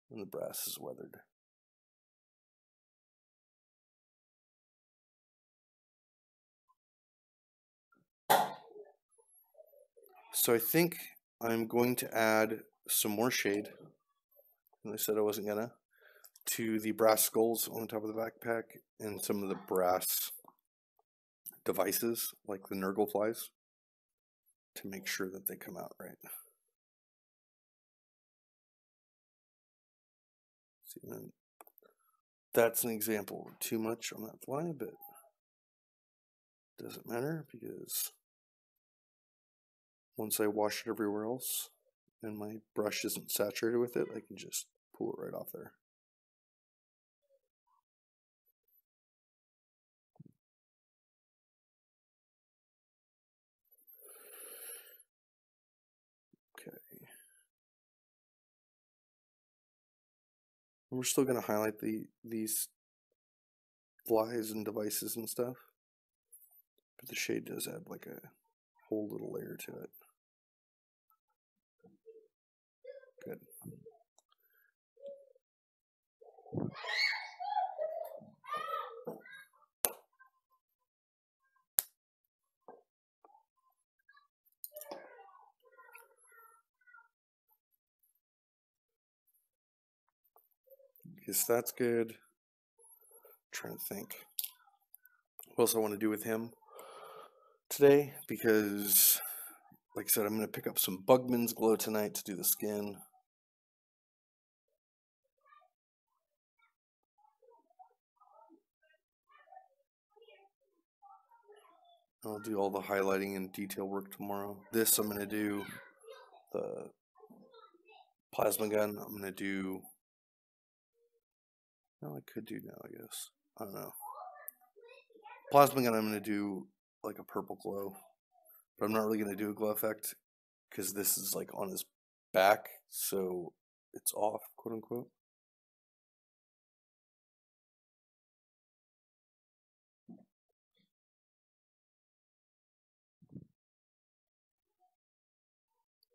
and the brass is weathered. So I think I'm going to add some more shade, and I said I wasn't gonna, to the brass skulls on the top of the backpack and some of the brass devices like the Nurgle flies to make sure that they come out right. See, that's an example. Too much on that fly, but doesn't matter because once I wash it everywhere else and my brush isn't saturated with it, I can just pull it right off there. Okay. We're still going to highlight these flies and devices and stuff, but the shade does add like a whole little layer to it. Good. Guess that's good. I'm trying to think what else I want to do with him today, because like I said, I'm going to pick up some Bugman's Glow tonight to do the skin. I'll do all the highlighting and detail work tomorrow. This I'm going to do the plasma gun. I'm going to do, well, I could do now, I guess. I don't know. Plasma gun I'm going to do like a purple glow, but I'm not really going to do a glow effect because this is like on his back, so it's off, quote unquote.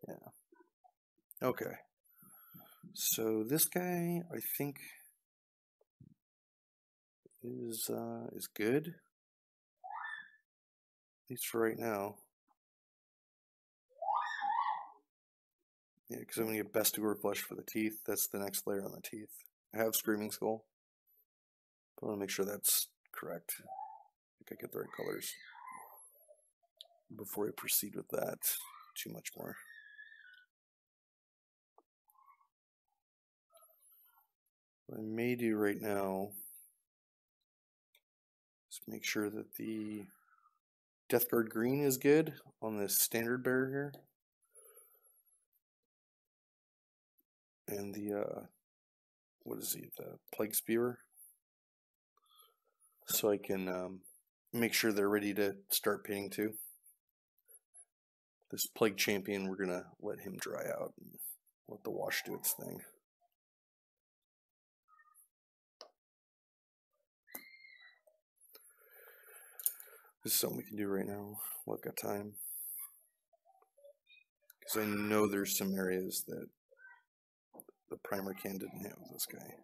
Yeah. Okay. So this guy, I think, is good, at least for right now. Yeah, because I'm gonna get Bestigor flesh for the teeth. That's the next layer on the teeth. I have Screaming Skull, but I want to make sure that's correct. I think I get the right colors before I proceed with that too much more. What I may do right now is make sure that the Death Guard green is good on this standard bearer here. And the, what is he, the Plague Spewer. So I can make sure they're ready to start painting too. This Plague Champion, we're going to let him dry out and let the wash do its thing. This is something we can do right now while I've got time. Because I know there's some areas that the primer can didn't have with this guy.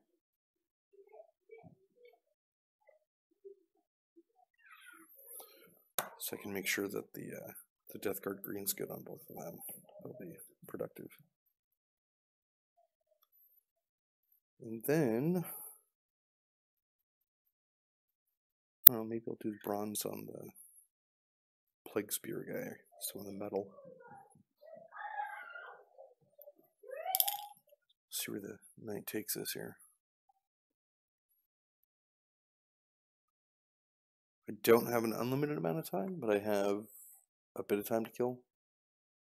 So I can make sure that the Death Guard green's good on both of them. That'll be productive. And then, oh, maybe I'll do bronze on the Plague Spear guy, so on the metal. See where the night takes us here. I don't have an unlimited amount of time, but I have a bit of time to kill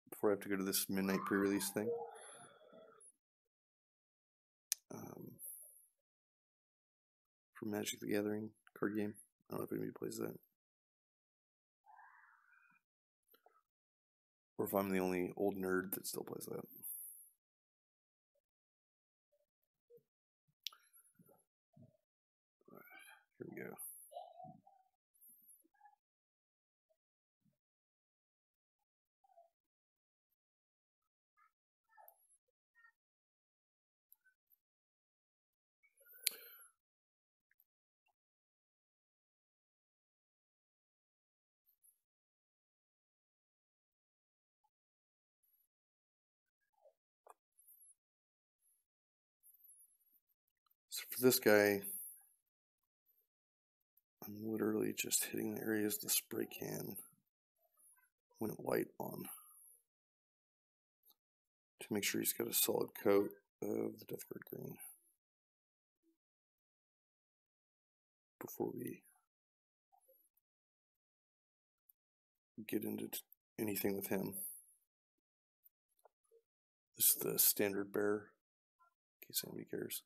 before I have to go to this midnight pre-release thing. For Magic the Gathering card game. I don't know if anybody plays that. Or if I'm the only old nerd that still plays that. Here we go. So for this guy, I'm literally just hitting the areas the spray can when it light on to make sure he's got a solid coat of the Death Guard green before we get into anything with him. This is the standard bear, in case anybody cares.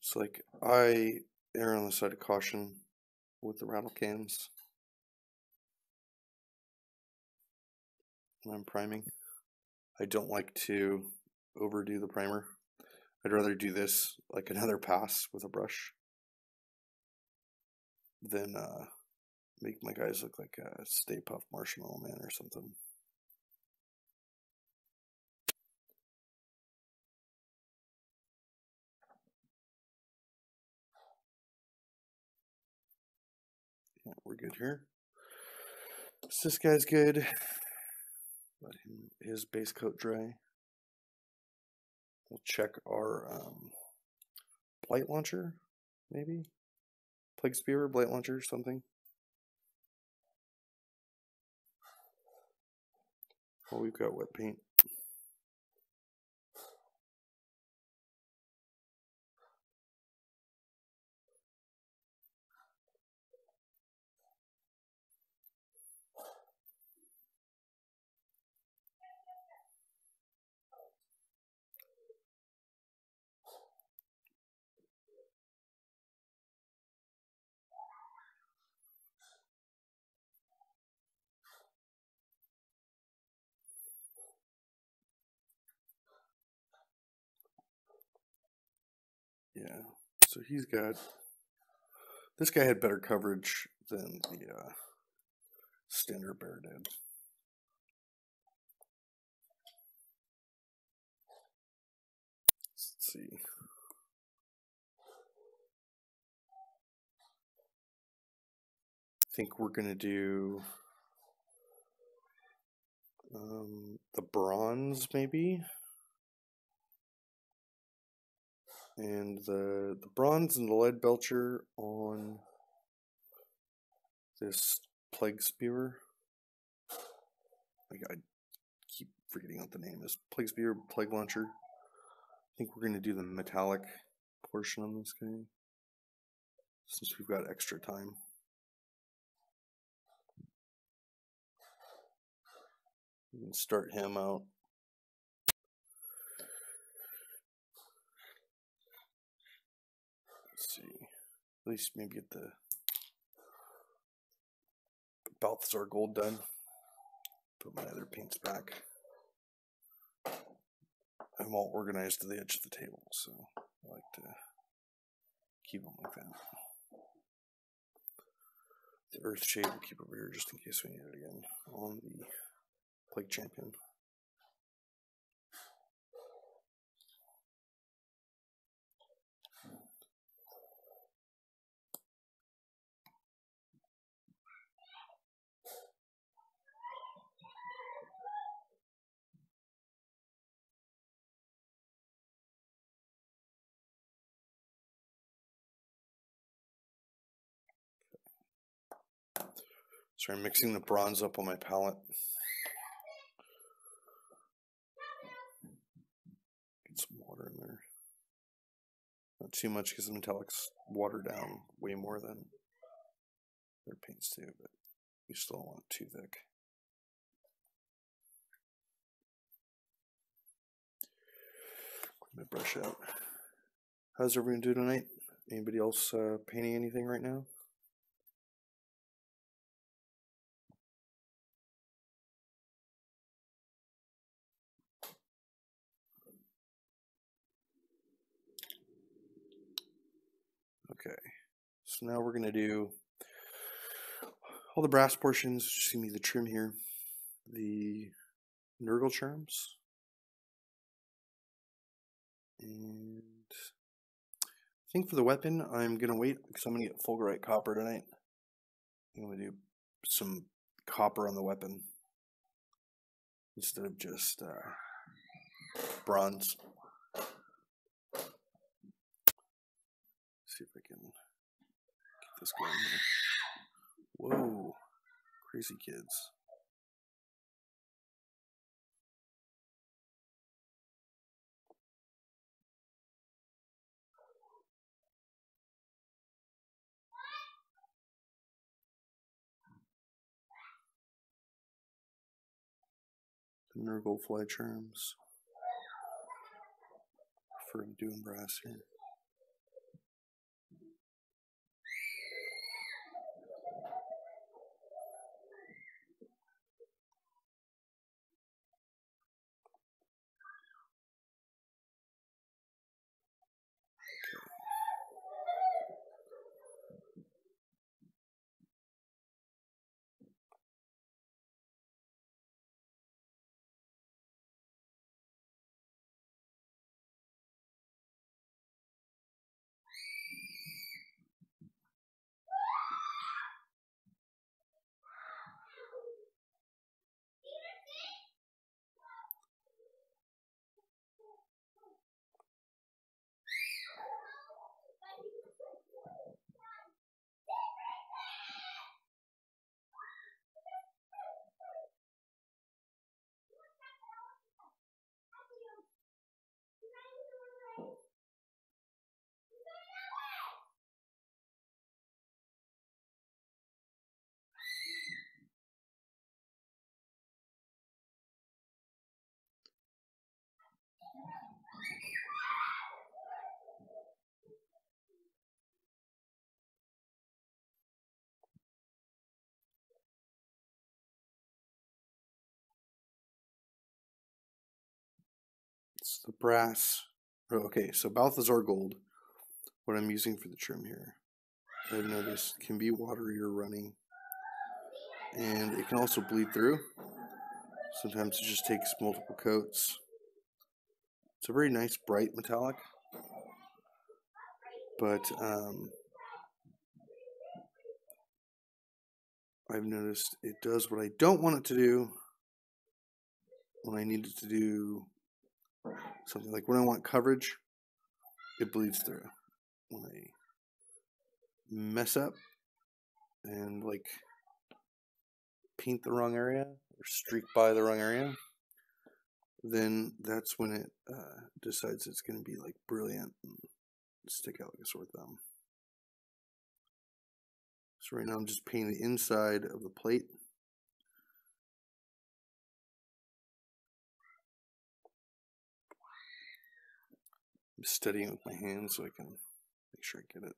So like I err on the side of caution with the rattle cans when I'm priming. I don't like to overdo the primer. I'd rather do this like another pass with a brush than make my guys look like a Stay Puft Marshmallow Man or something. Yeah, we're good here. So this guy's good. Let his base coat dry. We'll check our blight launcher, maybe? Plague Spear, blight launcher, something. Oh, we've got wet paint. Yeah, so he's got, this guy had better coverage than the standard bear did. Let's see. I think we're going to do the bronze maybe. And the bronze and the lead belcher on this Plague Spear. I keep forgetting what the name is. Plague Spear, Plague Launcher. I think we're going to do the metallic portion on this guy, since we've got extra time. We can start him out. Let's see. At least maybe get the Balthazar gold done. Put my other paints back. I'm all organized to the edge of the table, so I like to keep them like that. The Earth Shade we'll keep over here just in case we need it again on the Plague Champion. So I'm mixing the bronze up on my palette. Get some water in there. Not too much because the metallics water down way more than their paints do, but you still don't want it too thick. Put my brush out. How's everyone doing tonight? Anybody else painting anything right now? Okay, so now we're going to do all the brass portions. Just give me the trim here, the Nurgle charms, and I think for the weapon I'm going to wait because I'm going to get Fulgurite copper tonight. I'm going to do some copper on the weapon instead of just bronze. See if I can get this going here. Whoa, crazy kids. The Nurgle fly charms for doing brass here. It's the brass. Oh, okay, so Balthazar gold, what I'm using for the trim here, I've noticed can be watery or runny, and it can also bleed through. Sometimes it just takes multiple coats. It's a very nice bright metallic, but I've noticed it does what I don't want it to do when I need it to do something. Like when I want coverage, it bleeds through. When I mess up and like paint the wrong area or streak by the wrong area, then that's when it decides it's going to be like brilliant and stick out like a sore thumb. So right now I'm just painting the inside of the plate. I'm steadying with my hands so I can make sure I get it.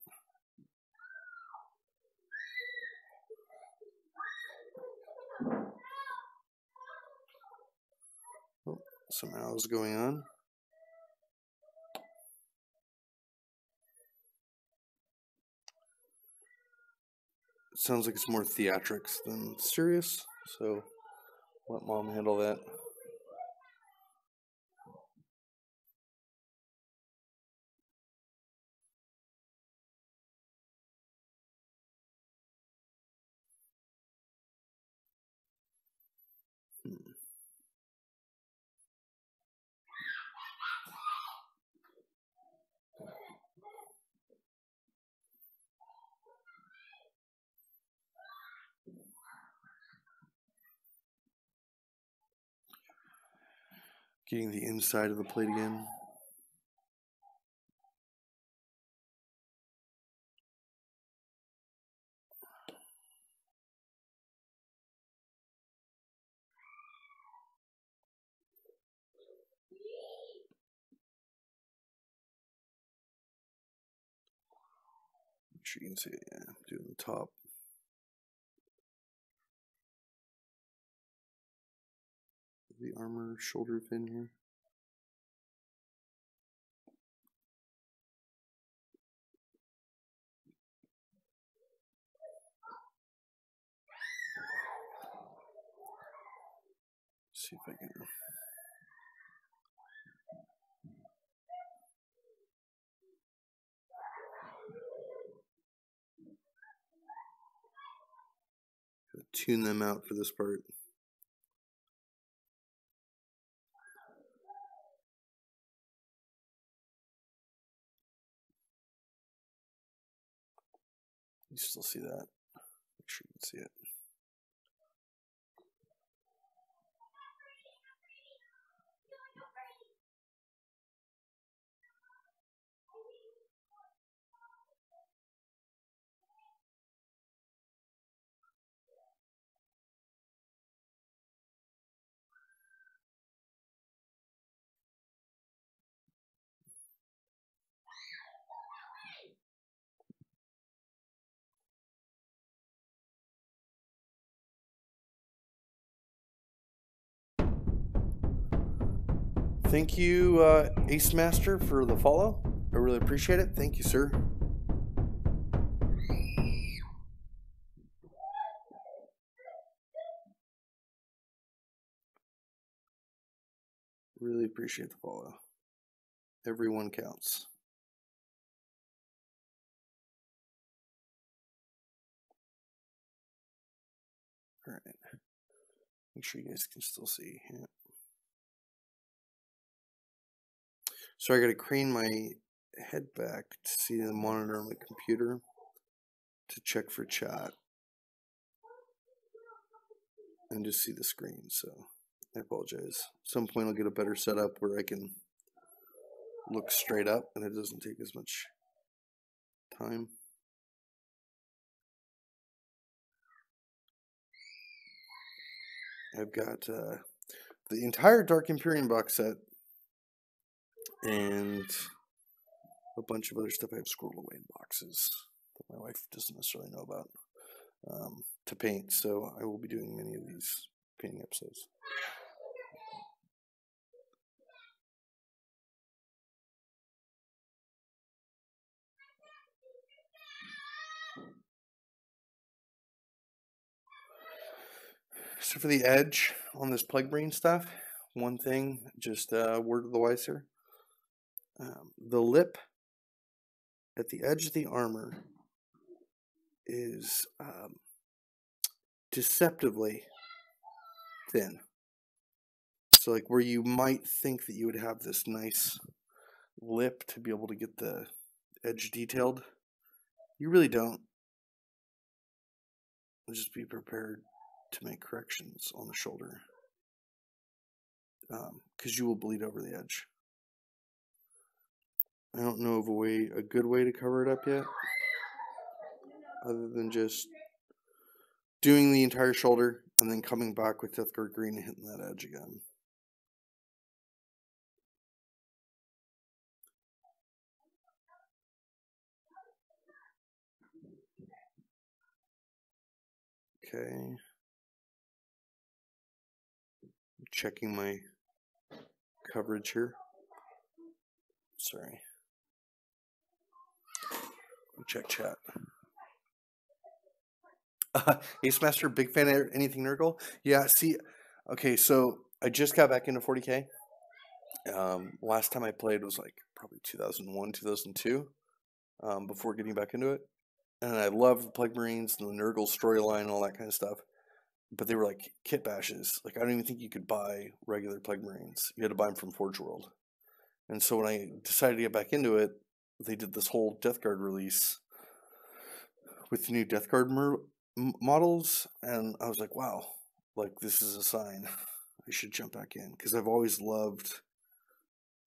Oh, some owls going on. It sounds like it's more theatrics than serious, so let Mom handle that. Getting the inside of the plate again. Make sure you can see it. Yeah, I'm doing the top. The armor shoulder fin here. See if I can. Tune them out for this part. You still see that? Make sure you can see it. Thank you, Ace Master, for the follow. I really appreciate it. Thank you, sir. Really appreciate the follow. Everyone counts. All right. Make sure you guys can still see. Yeah. So I got to crane my head back to see the monitor on the computer to check for chat and just see the screen. So I apologize. At some point I'll get a better setup where I can look straight up and it doesn't take as much time. I've got the entire Dark Imperium box set and a bunch of other stuff I have squirreled away in boxes that my wife doesn't necessarily know about to paint. So I will be doing many of these painting episodes. So for the edge on this plague brain stuff, one thing, just word of the wise here. The lip at the edge of the armor is deceptively thin. So like where you might think that you would have this nice lip to be able to get the edge detailed, you really don't. Just be prepared to make corrections on the shoulder because you will bleed over the edge. I don't know of a good way to cover it up yet, other than just doing the entire shoulder and then coming back with Death Guard Green and hitting that edge again. Okay. Checking my coverage here. Sorry. Check chat. Ace Master, big fan of anything Nurgle? Yeah, see, okay, so I just got back into 40K. Last time I played was like probably 2001, 2002, before getting back into it. And I loved the Plague Marines and the Nurgle storyline and all that kind of stuff. But they were like kit bashes. Like, I don't even think you could buy regular Plague Marines. You had to buy them from Forge World. And so when I decided to get back into it, they did this whole Death Guard release with the new Death Guard models. And I was like, wow, like, this is a sign. I should jump back in because I've always loved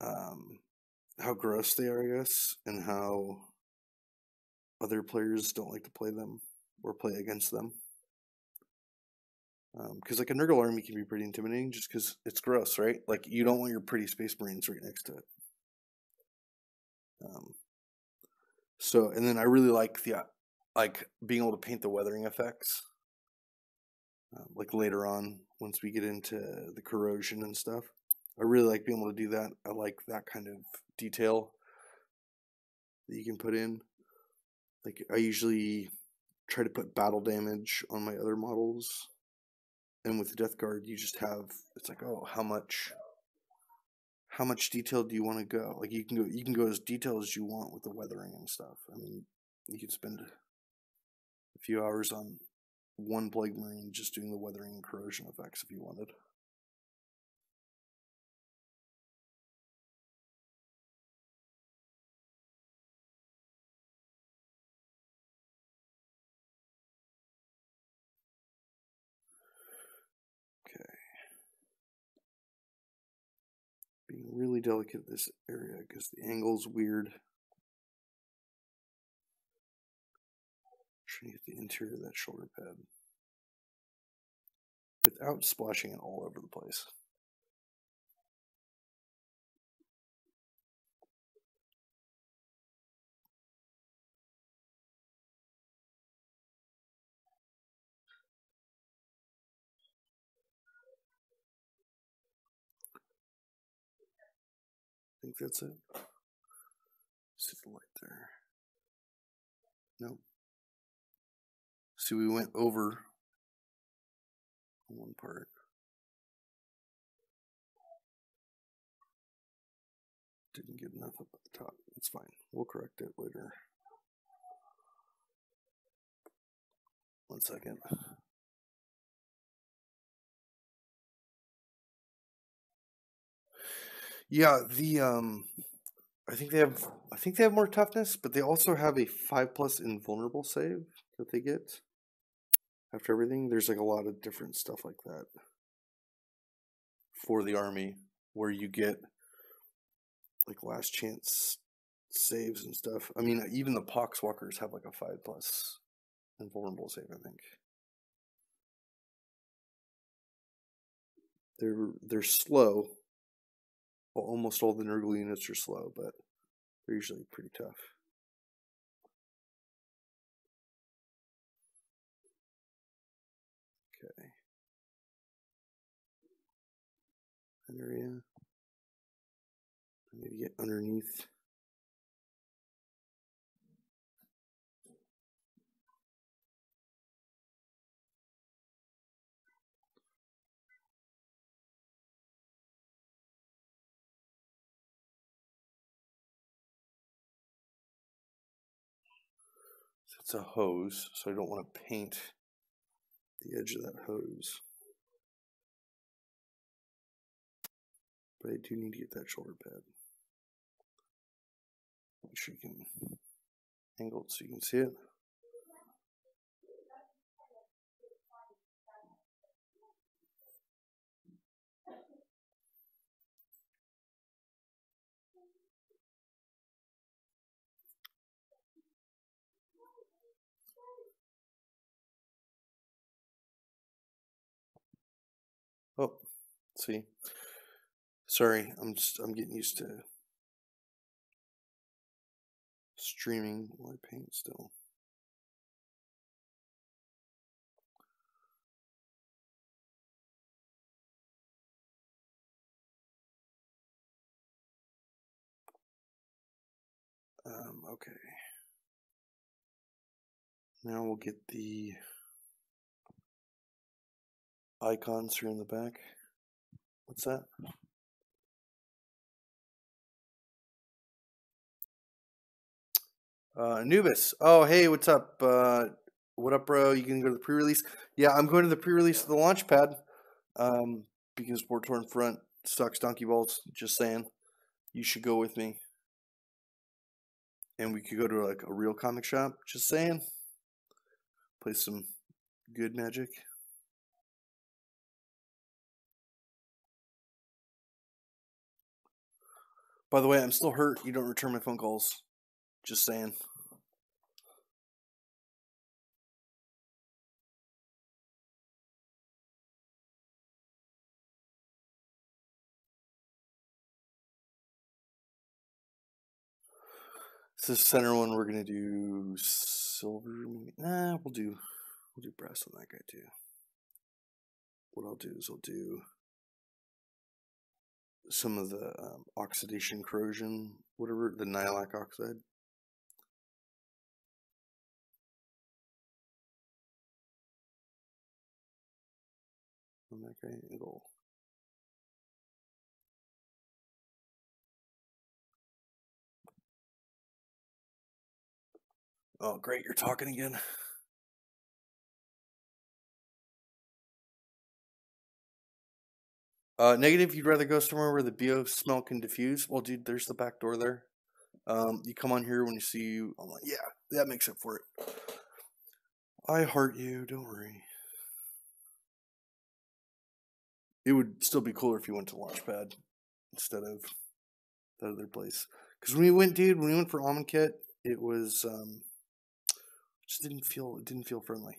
how gross they are, I guess, and how other players don't like to play them or play against them. Because like a Nurgle army can be pretty intimidating just because it's gross, right? Like you don't want your pretty Space Marines right next to it. So, and then I really like the being able to paint the weathering effects. Like later on, once we get into the corrosion and stuff, I really like being able to do that. I like that kind of detail that you can put in. Like I usually try to put battle damage on my other models, and with the Death Guard, you just have, it's like, oh, how much detail do you want to go? Like you can go as detailed as you want with the weathering and stuff. I mean, you could spend a few hours on one Plague Marine just doing the weathering and corrosion effects if you wanted. Okay. Being really delicate in this area because the angle's weird. Trying to get the interior of that shoulder pad without splashing it all over the place. I think that's it. See the light there. Nope. See, we went over one part. Didn't get enough up at the top. It's fine. We'll correct it later. 1 second. Yeah, the I think they have more toughness, but they also have a 5+ invulnerable save that they get after everything. There's like a lot of different stuff like that for the army where you get like last chance saves and stuff. I mean, even the Poxwalkers have like a 5+ invulnerable save, I think. They're slow. Well, almost all the Nurgle units are slow, but they're usually pretty tough. Okay. Area. I need to get underneath. It's a hose, so I don't want to paint the edge of that hose. But I do need to get that shoulder pad. Make sure you can angle it so you can see it. Oh, see. Sorry, I'm getting used to streaming while I paint still. Okay. Now we'll get the icons here in the back. What's that? Anubis. Oh, hey, what's up? What up, bro? You gonna go to the pre-release? Yeah, I'm going to the pre-release of the Launchpad. Because War Torn Front sucks donkey balls. Just saying. You should go with me. And we could go to like a real comic shop. Just saying. Play some good Magic. By the way, I'm still hurt. You don't return my phone calls. Just saying. This is center one. We're gonna do silver. Nah, we'll do brass on that guy too. What I'll do is I'll do some of the oxidation corrosion, whatever, the nihilak oxide. On that guy, it'll. Oh, great! You're talking again. Negative. You'd rather go somewhere where the BO smell can diffuse. Well, dude, there's the back door there. You come on here when you see you. I'm like, yeah, that makes up for it. I heart you. Don't worry. It would still be cooler if you went to Launchpad instead of that other place. Because when we went, dude, when we went for Almond Kit, it was just didn't feel friendly.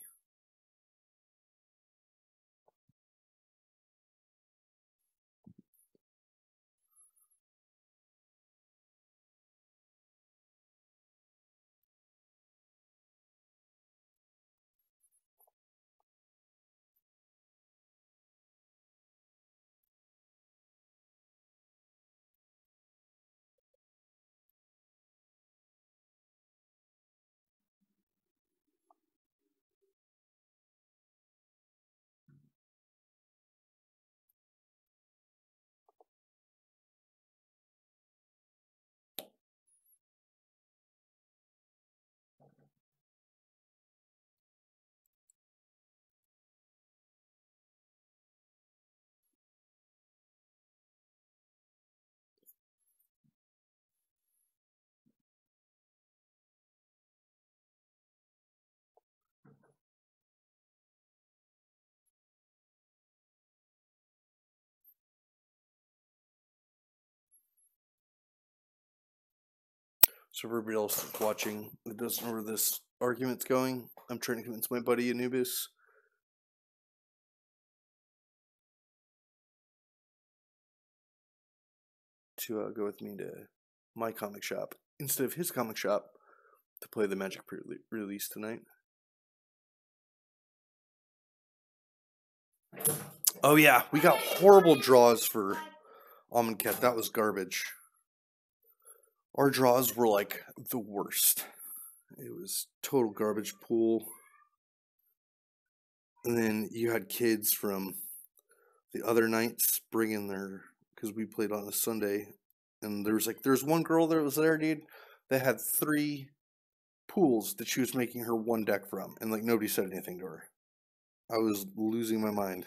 So everybody else watching that doesn't know where this argument's going, I'm trying to convince my buddy Anubis to go with me to my comic shop instead of his comic shop to play the Magic pre-release tonight. Oh yeah, we got horrible draws for Almond Cat. That was garbage. Our draws were like the worst. It was total garbage pool. And then you had kids from the other nights bringing their, because we played on a Sunday, and there's one girl that was there, dude, that had 3 pools that she was making her one deck from, and like nobody said anything to her. I was losing my mind.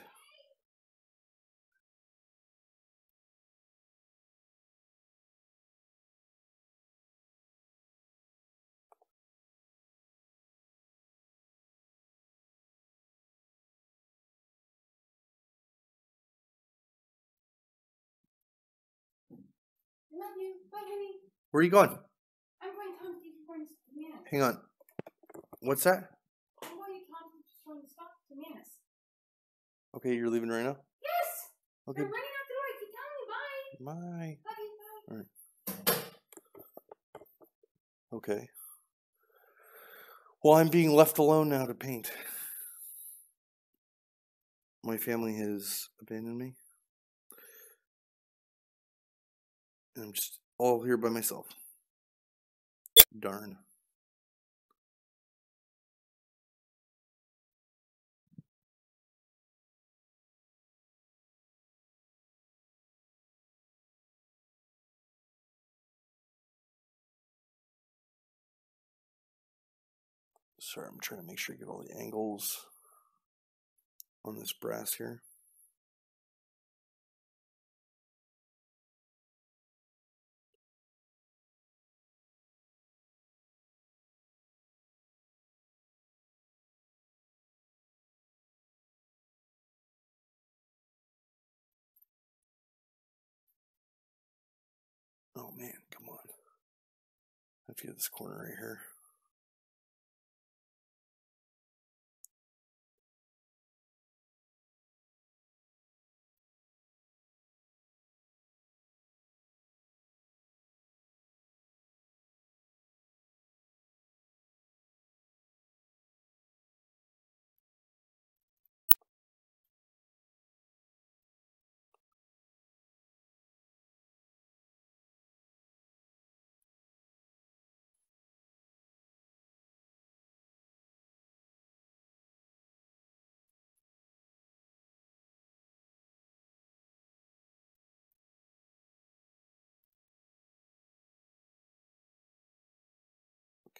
Love you. Bye, honey.
Where are you going?
I'm going to Tom's Bananas.
Hang on. What's that?
I'm going to Tom's Bananas.
Okay, you're leaving right now?
Yes!
Okay.
I'm running out the door. I keep telling you. Bye.
Bye.
Love you. Bye.
Alright. Okay. Well, I'm being left alone now to paint. My family has abandoned me. And I'm just all here by myself. Darn. Sorry, I'm trying to make sure I get all the angles on this brass here. Oh If you have this corner right here.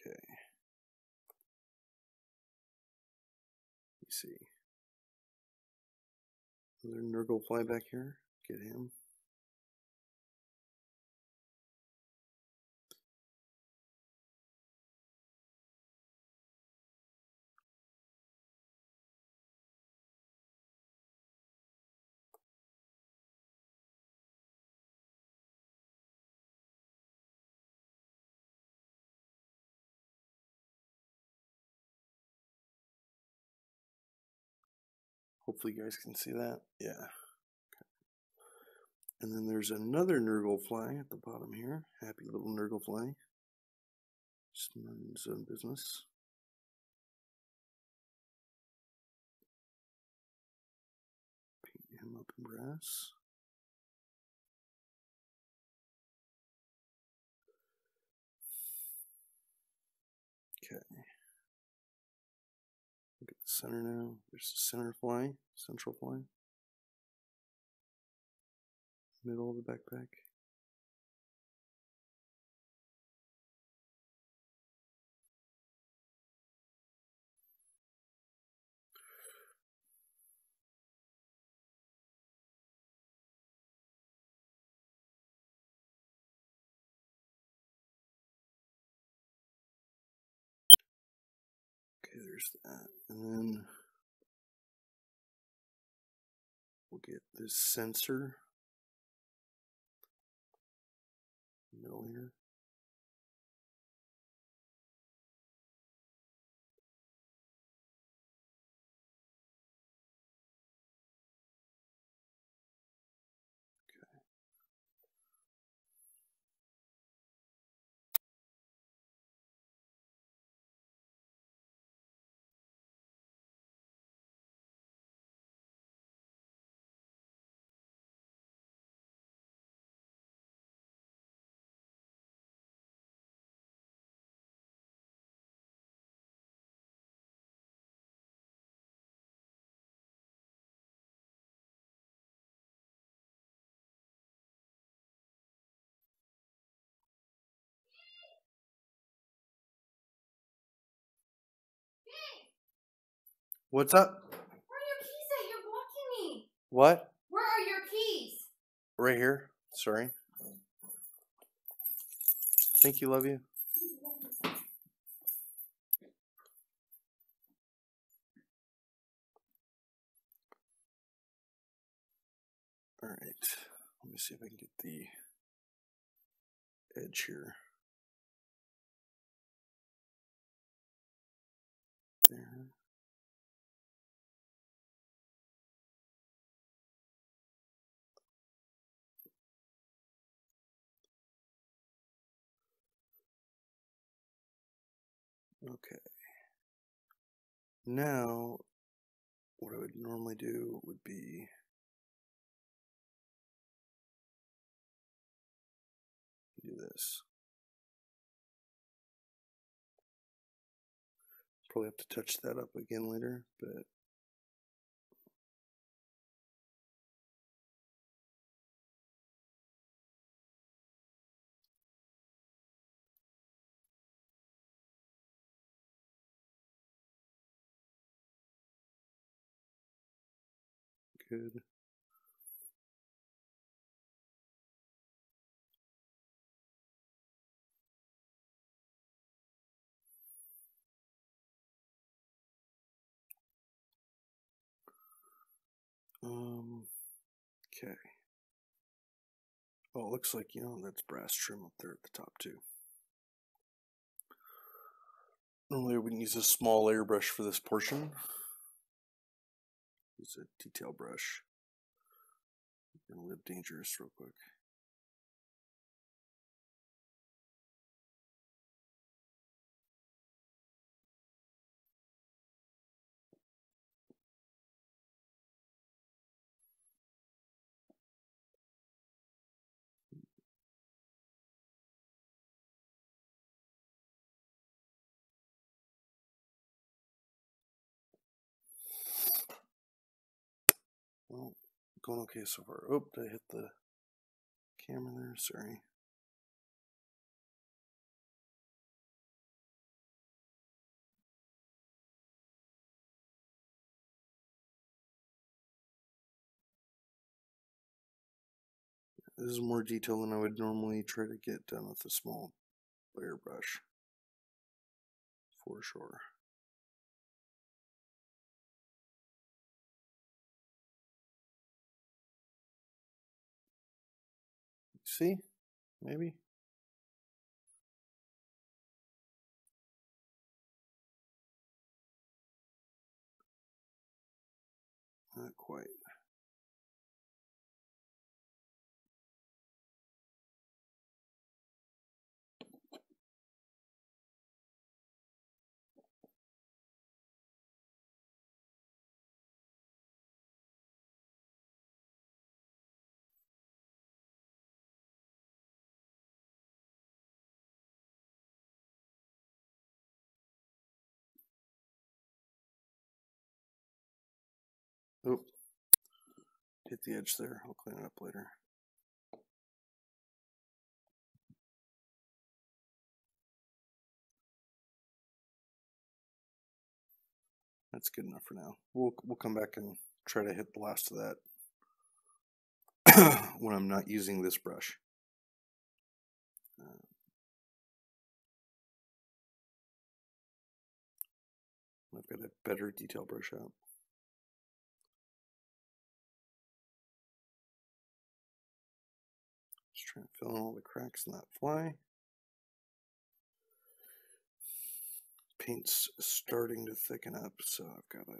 Okay. Let's see. Another Nurgle fly back here. Get him. Hopefully you guys can see that. Yeah. Okay. And then there's another Nurgle fly at the bottom here. Happy little Nurgle fly. Just minding his own business. Paint him up in brass. Okay. Look at the center now. There's the center fly, central fly. Middle of the backpack. Okay, there's that. And then we'll get this sensor. Middle here. What's up?
Where are your keys at? You're blocking me.
What?
Where are your keys?
Right here. Sorry. Thank you, love you. All right. Let me see if I can get the edge here. There. Okay. Now, what I would normally do would be do this. Probably have to touch that up again later, but good. Okay. Oh, it looks like, that's brass trim up there at the top too. Normally I wouldn't use a small layer brush for this portion. Use a detail brush. I'm gonna live dangerous real quick. Well, going okay so far. Oh, did I hit the camera there? Sorry. This is more detail than I would normally try to get done with a small layer brush, for sure. See? Maybe? Not quite. Oh, hit the edge there. I'll clean it up later. That's good enough for now. We'll come back and try to hit the last of that when I'm not using this brush. I've got a better detail brush out. Just trying to fill in all the cracks in that fly. Paint's starting to thicken up, so I've got to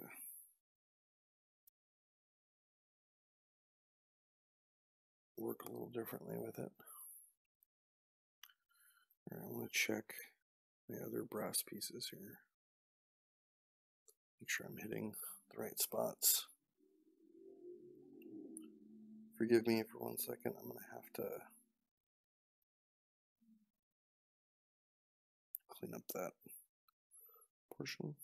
work a little differently with it. All right, I want to check the other brass pieces here. Make sure I'm hitting the right spots. Forgive me for 1 second. I'm going to have to clean up that portion.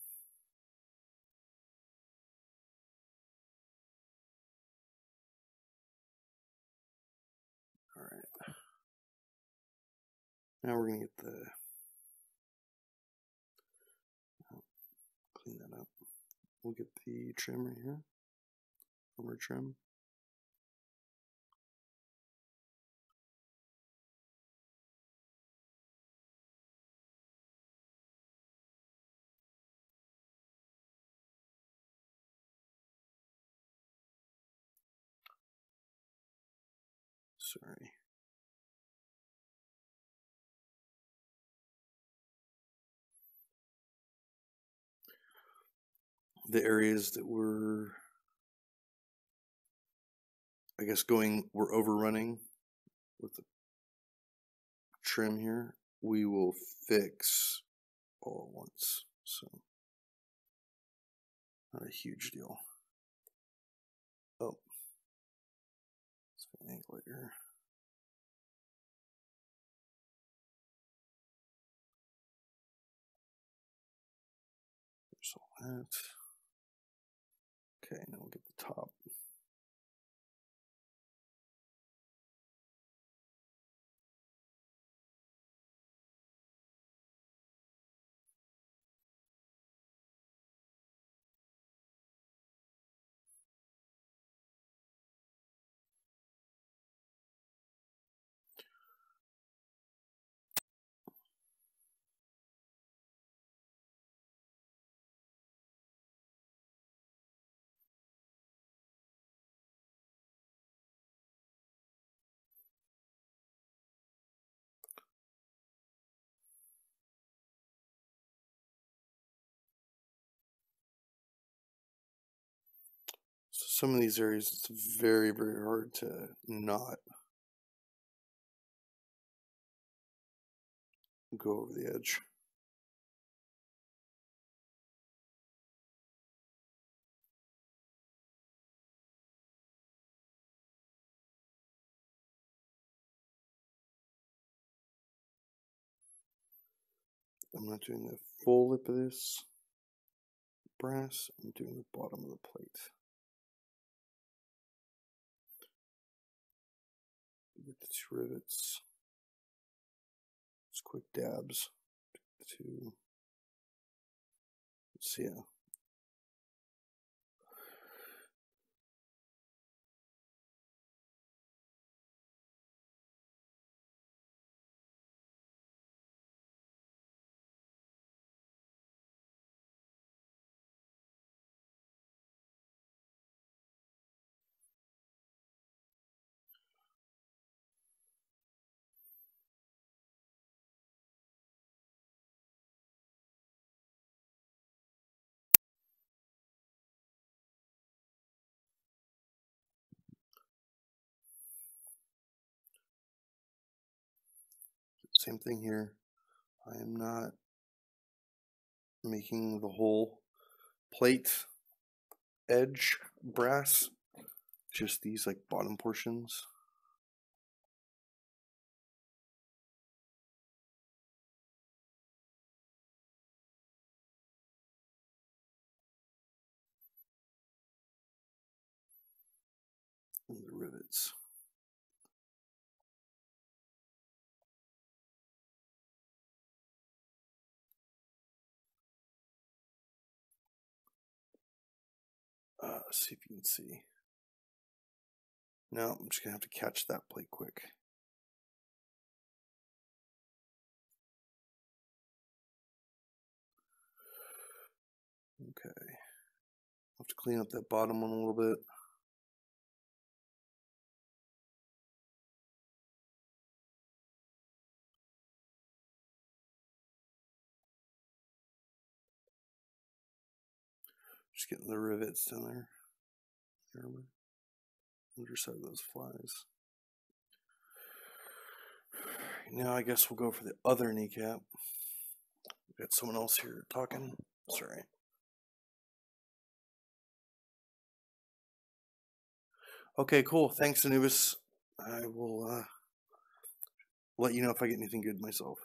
All right. Now we're going to get the clean that up. We'll get the trim right here. Armor trim. Sorry. The areas that were, I guess, we're overrunning with the trim here, we will fix all at once. So, not a huge deal. Oh, let's angle it here. There's all that. Okay, now we'll get the top. Some of these areas, it's very, very hard to not go over the edge. I'm not doing the full lip of this brass, I'm doing the bottom of the plate. Get the 2 rivets. Just quick dabs. 2. So yeah. Same thing here. I am not making the whole plate edge brass, just these like bottom portions. And the rivets. See if you can see. No, I'm just gonna have to catch that plate quick. Okay. I'll have to clean up that bottom one a little bit. Just getting the rivets down there. Underside of those flies. Now I guess we'll go for the other kneecap. We've got someone else here talking. Sorry. Okay, cool. Thanks, Anubis. I will let you know if I get anything good myself.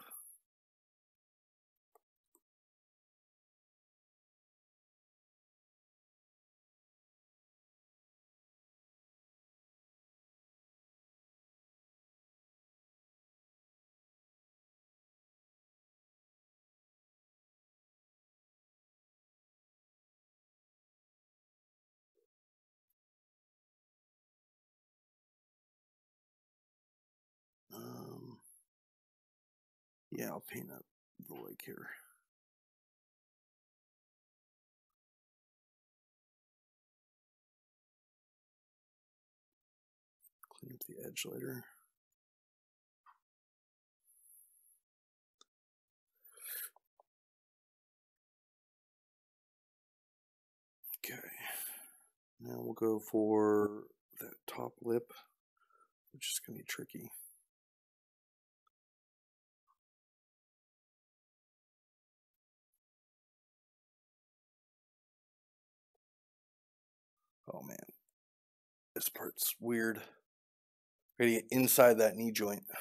Yeah, I'll paint up the leg here. Clean up the edge later. Okay. Now we'll go for that top lip, which is going to be tricky. Oh man, this part's weird. Gotta get inside that knee joint. I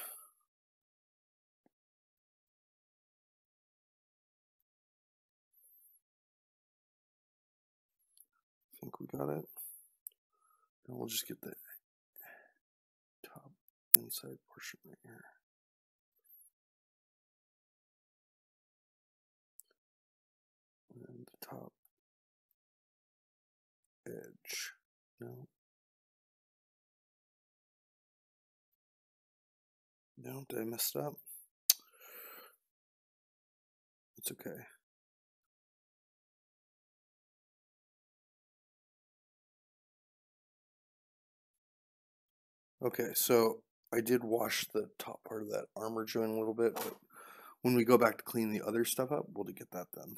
think we got it. And we'll just get the top inside portion right here. And the top edge. No. No, did I mess it up? It's okay. Okay, so I did wash the top part of that armor joint a little bit, but when we go back to clean the other stuff up, we'll get that done.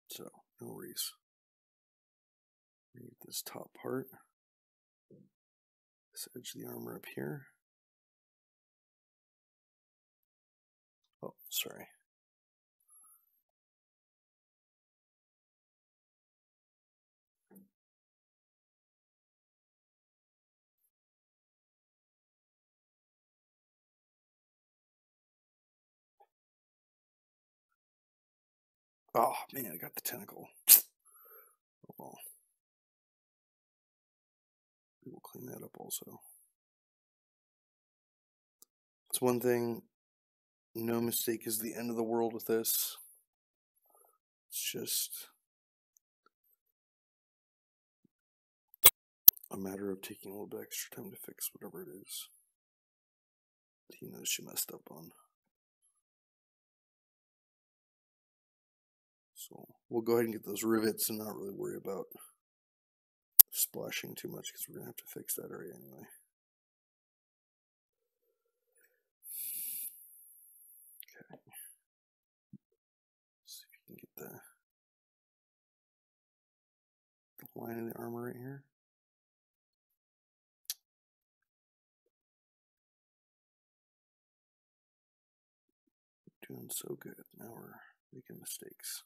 So No worries. Read this top part. This edge of the armor up here. Oh, sorry. Oh man, I got the tentacle. Oh well. We will clean that up also. It's one thing, no mistake is the end of the world with this. It's just a matter of taking a little bit extra time to fix whatever it is he knows she messed up on. So we'll go ahead and get those rivets and not really worry about splashing too much because we're going to have to fix that area anyway. Okay. See if you can get the line of the armor right here. Doing so good. Now we're making mistakes.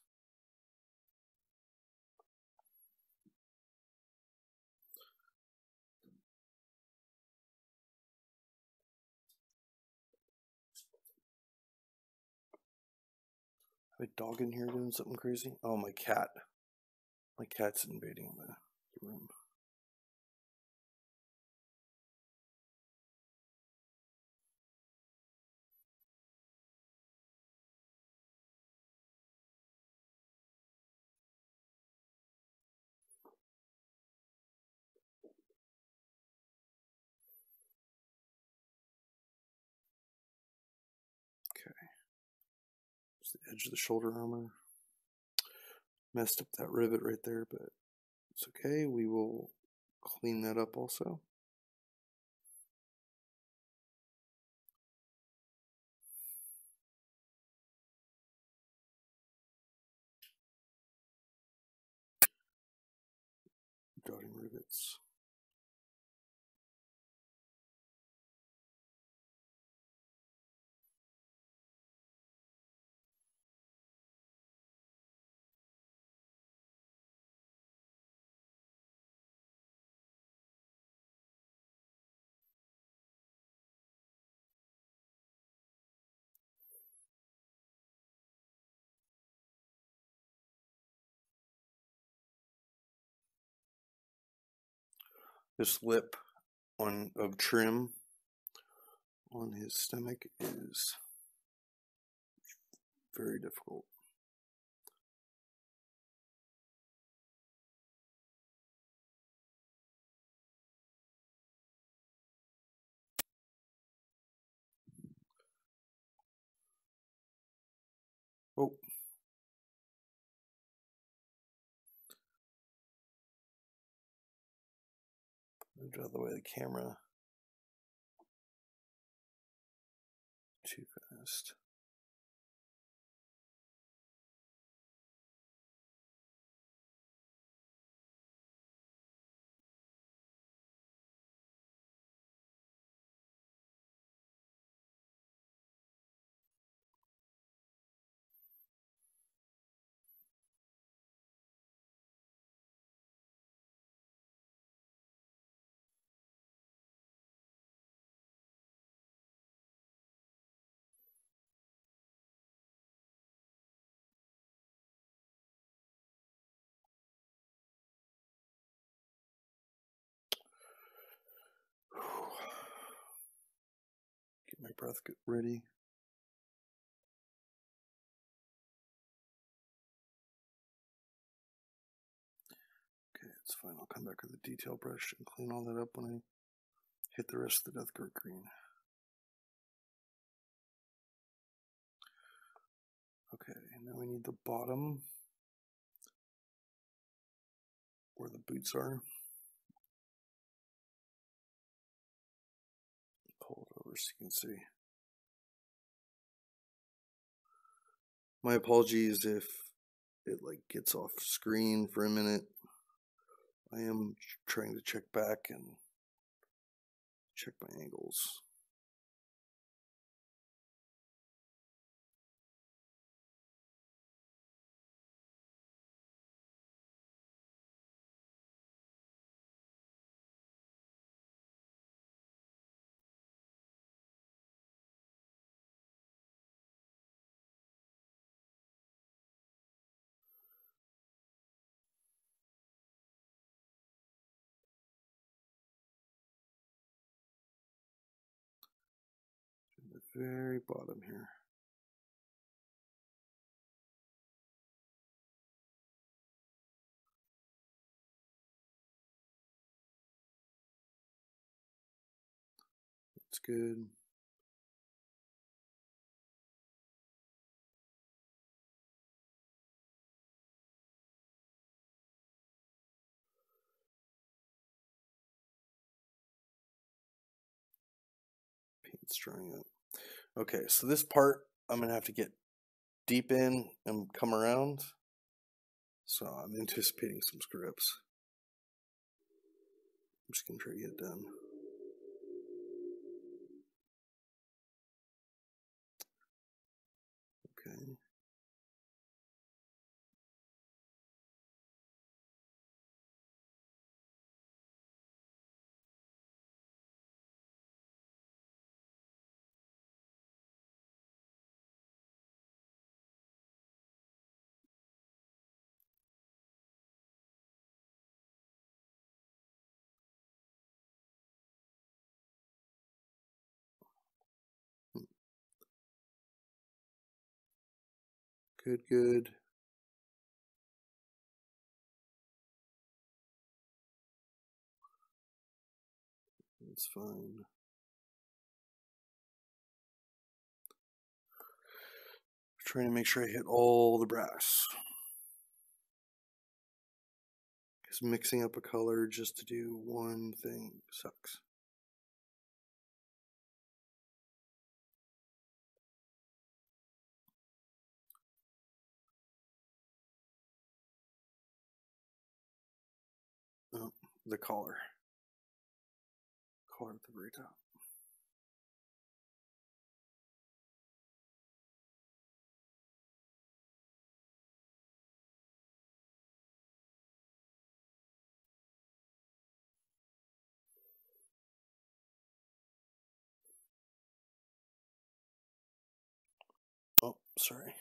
Have a dog in here doing something crazy? Oh, my cat. My cat's invading the room. Okay. It's the edge of the shoulder armor. Messed up that rivet right there, but it's okay. We will clean that up also. Dotting rivets. This lip of trim on his stomach is very difficult. Oh. Moved out of the way of the camera. Too fast. Get my breath ready. Okay, it's fine. I'll come back with a detail brush and clean all that up when I hit the rest of the Death Guard green. Okay, now we need the bottom where the boots are. Pull it over so you can see. My apologies if it like gets off screen for a minute. I am trying to check back and check my angles. The very bottom here. That's good. Paint's drying up. Okay, so this part I'm gonna have to get deep in and come around. So I'm anticipating some scripts. I'm just gonna try to get it done. Okay. Good, good. That's fine. Trying to make sure I hit all the brass. Because mixing up a color just to do one thing sucks. Oh, the collar. Collar at the very top. Oh, sorry.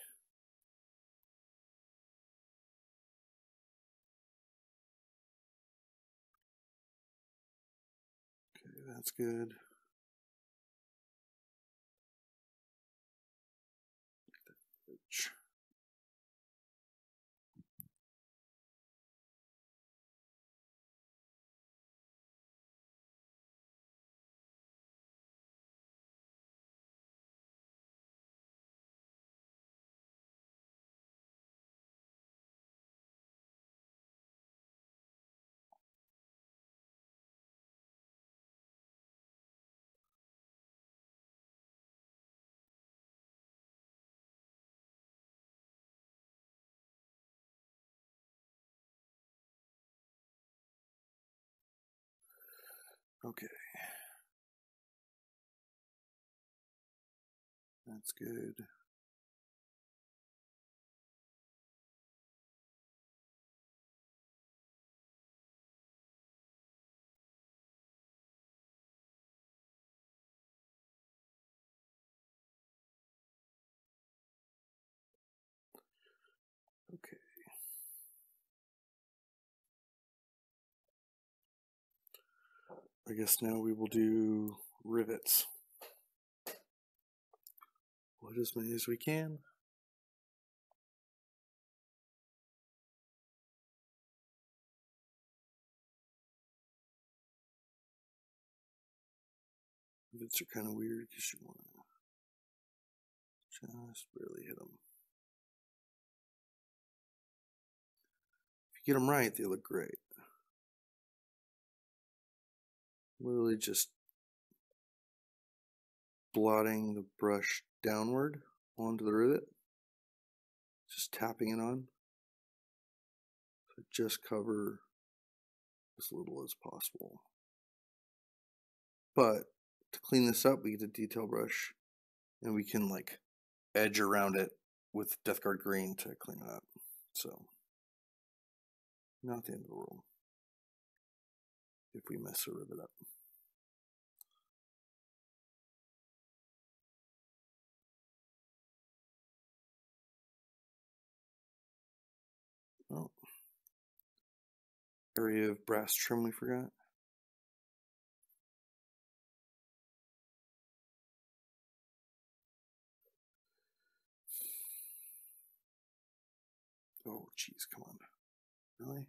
Okay, that's good. Okay. That's good. Okay. I guess now we will do rivets. What as many as we can. Rivets are kind of weird because you want to just barely hit them. If you get them right, they look great. Literally just blotting the brush downward onto the rivet, just tapping it on. to just cover as little as possible. But to clean this up, we get a detail brush and we can like edge around it with Death Guard green to clean it up. So not the end of the world if we mess a rivet up. Oh, area of brass trim we forgot. Oh, geez, come on. Really?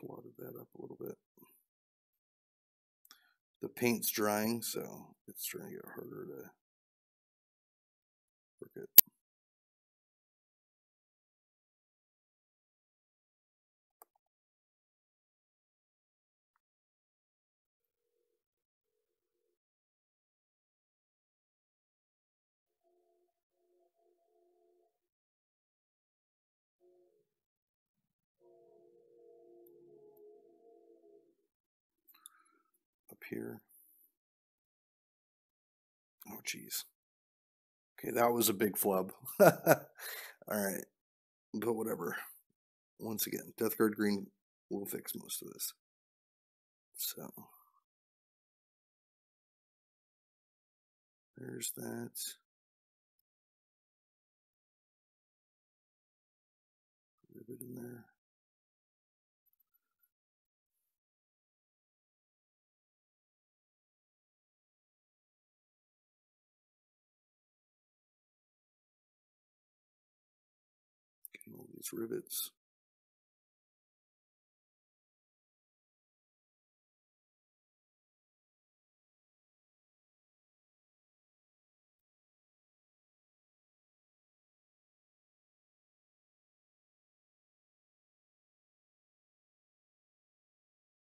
Blotted that up a little bit. The paint's drying, so it's starting to get harder to work it. Up here. Oh, geez. Okay, that was a big flub. All right, but whatever. Once again, Death Guard green will fix most of this. So there's that. Rivet in there. Getting all these rivets.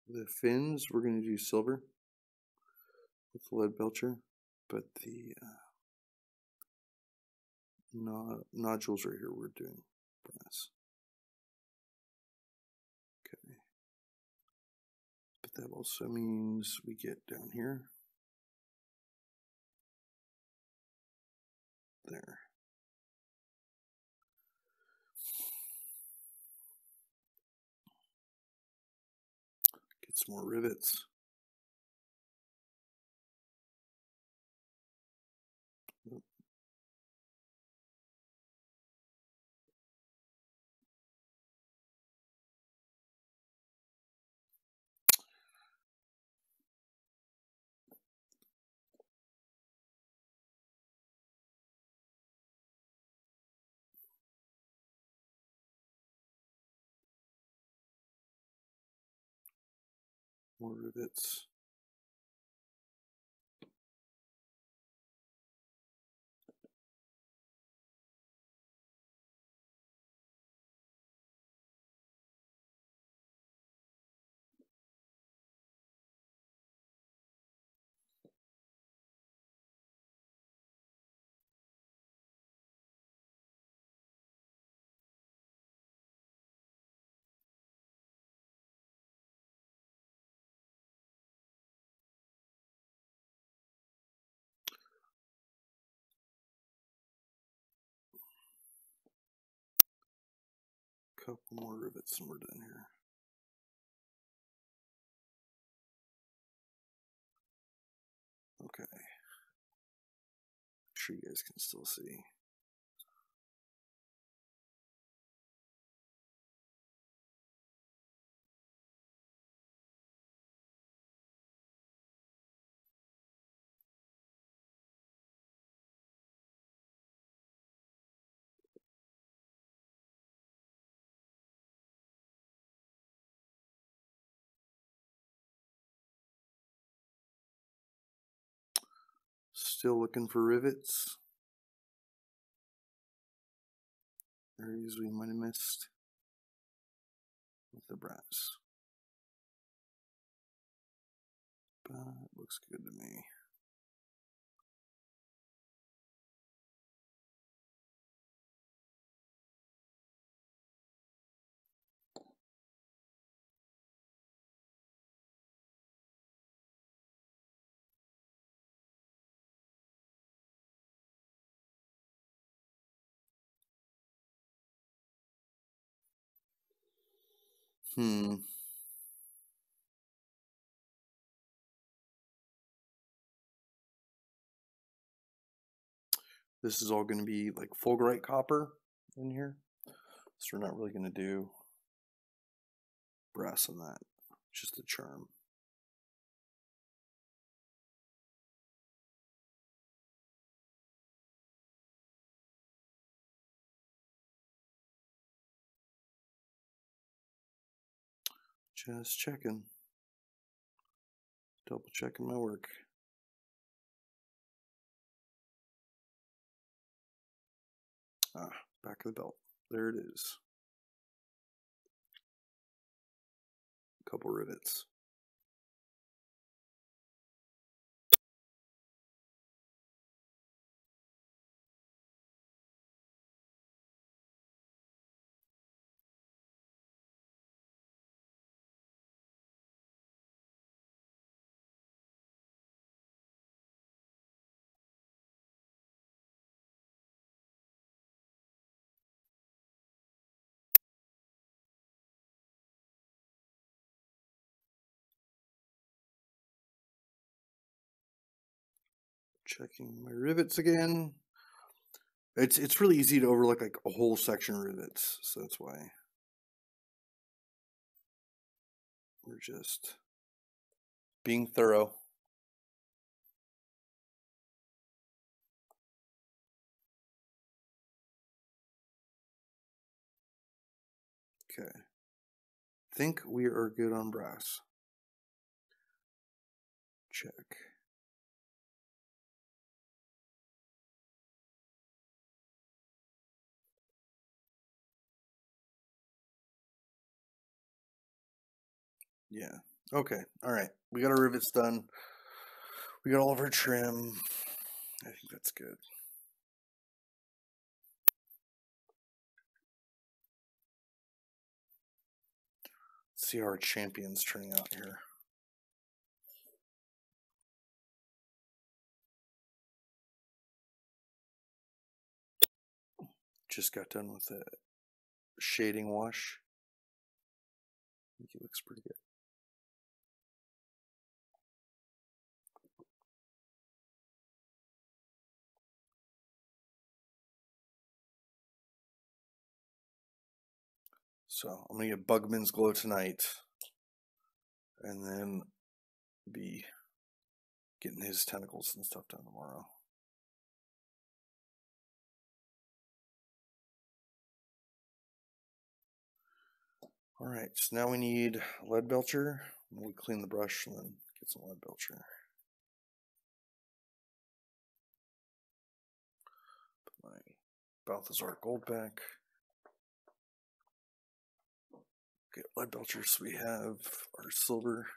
The fins, we're going to do silver with the lead belcher, but the nodules right here we're doing brass. Okay. But that also means we get down here. There. Get some more rivets. Nope. More rivets. Couple more rivets and we're done here. Okay. I'm sure you guys can still see. Still looking for rivets. Areas we might have missed with the brass. But it looks good to me. This is all going to be like fulgurite copper in here. So we're not really going to do brass on that, just the charm. Just checking. Double checking my work. Ah, back of the belt. There it is. A couple rivets. Checking my rivets again. It's really easy to overlook like a whole section of rivets, so that's why we're just being thorough. Okay. Think we are good on brass. Check. Yeah. Okay. All right. We got our rivets done. We got all of our trim. I think that's good. Let's see how our champion's turning out here. Just got done with the shading wash. I think it looks pretty good. So I'm gonna get Bugman's glow tonight, and then be getting his tentacles and stuff done tomorrow. All right, so now we need lead belcher. We'll clean the brush and then get some lead belcher. Put my Balthazar gold back. Get lead belcher, so we have our silver.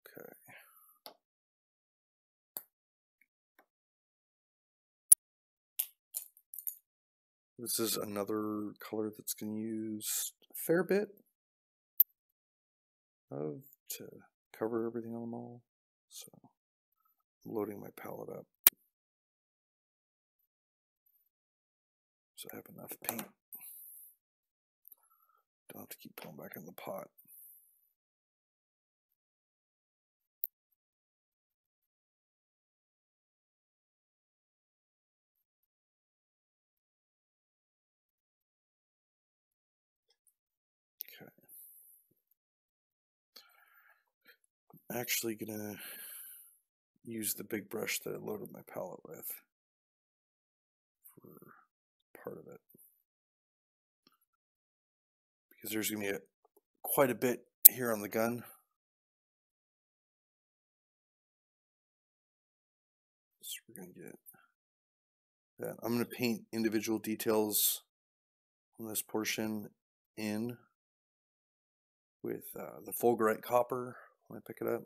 Okay. This is another color that's going to use a fair bit of to cover everything on them all. So I'm loading my palette up. So I have enough paint. Don't have to keep pulling back in the pot. Okay. I'm actually gonna use the big brush that I loaded my palette with for part of it, because there's gonna be quite a bit here on the gun. So we're gonna get that. I'm gonna paint individual details on this portion in with the fulgurite copper when I pick it up.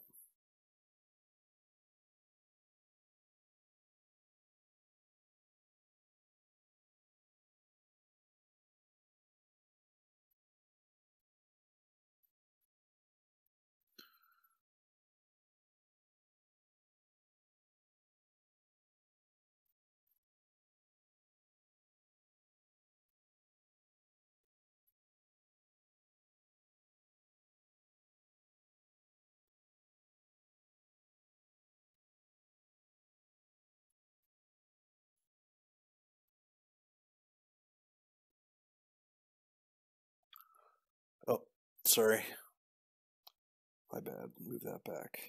Sorry. My bad. Move that back.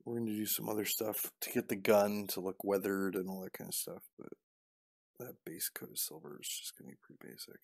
We're going to do some other stuff to get the gun to look weathered and all that kind of stuff, but that base coat of silver is just going to be pretty basic.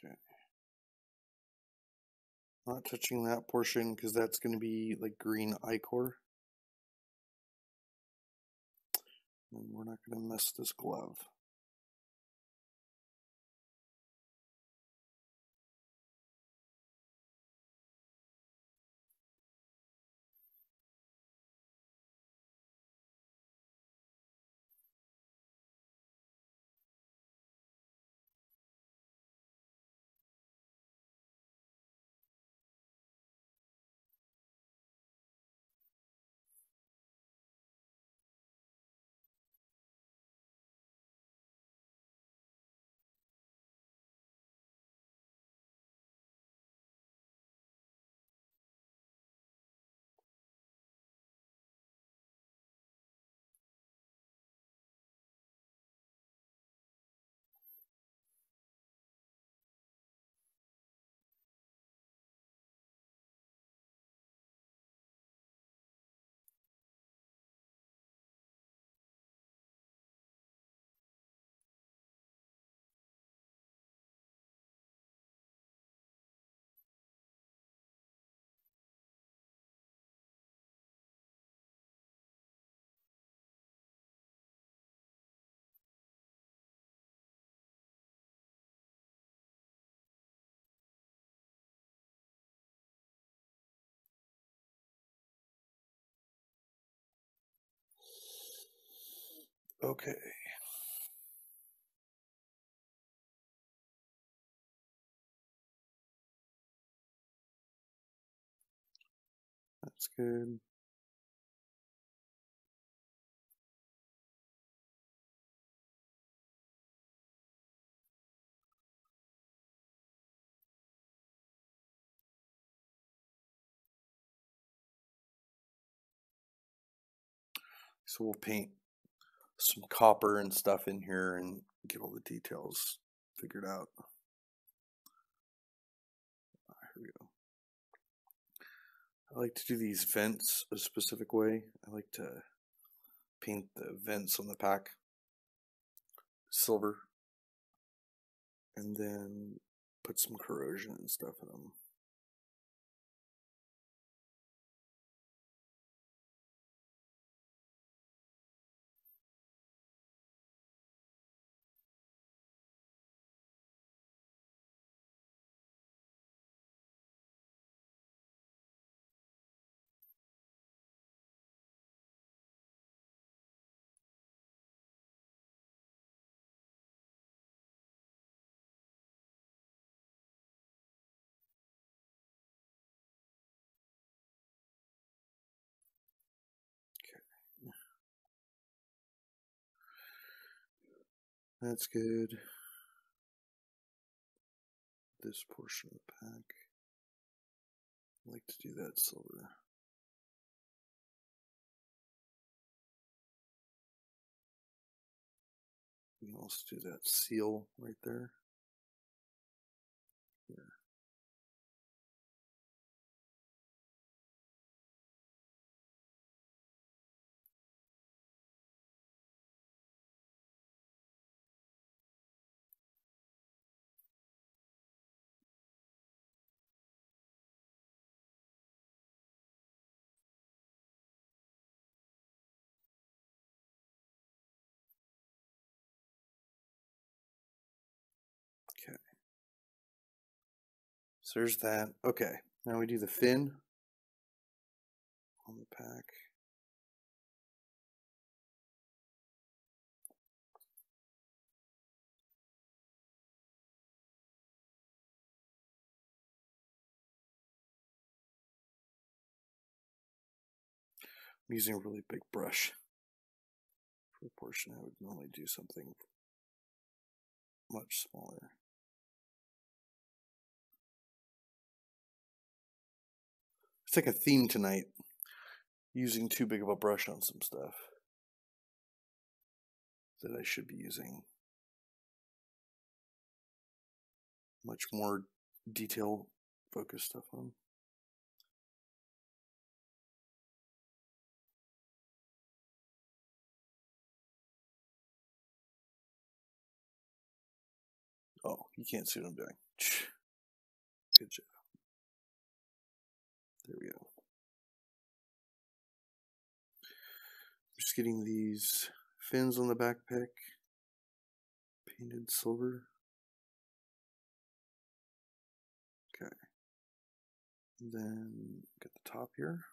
Okay. Not touching that portion because that's going to be like green ichor. And we're not going to mess this glove. Okay. That's good. So we'll paint some copper and stuff in here and get all the details figured out. Here we go. I like to do these vents a specific way. I like to paint the vents on the pack silver and then put some corrosion and stuff in them. That's good. This portion of the pack. I like to do that silver. We can also do that seal right there. Here. Okay. So there's that. Okay. Now we do the fin on the pack. I'm using a really big brush for the portion. I would normally do something much smaller. It's like a theme tonight, using too big of a brush on some stuff that I should be using much more detail focused stuff on. Oh, you can't see what I'm doing. Good job. There we go. Just getting these fins on the backpack painted silver. Okay. And then get the top here.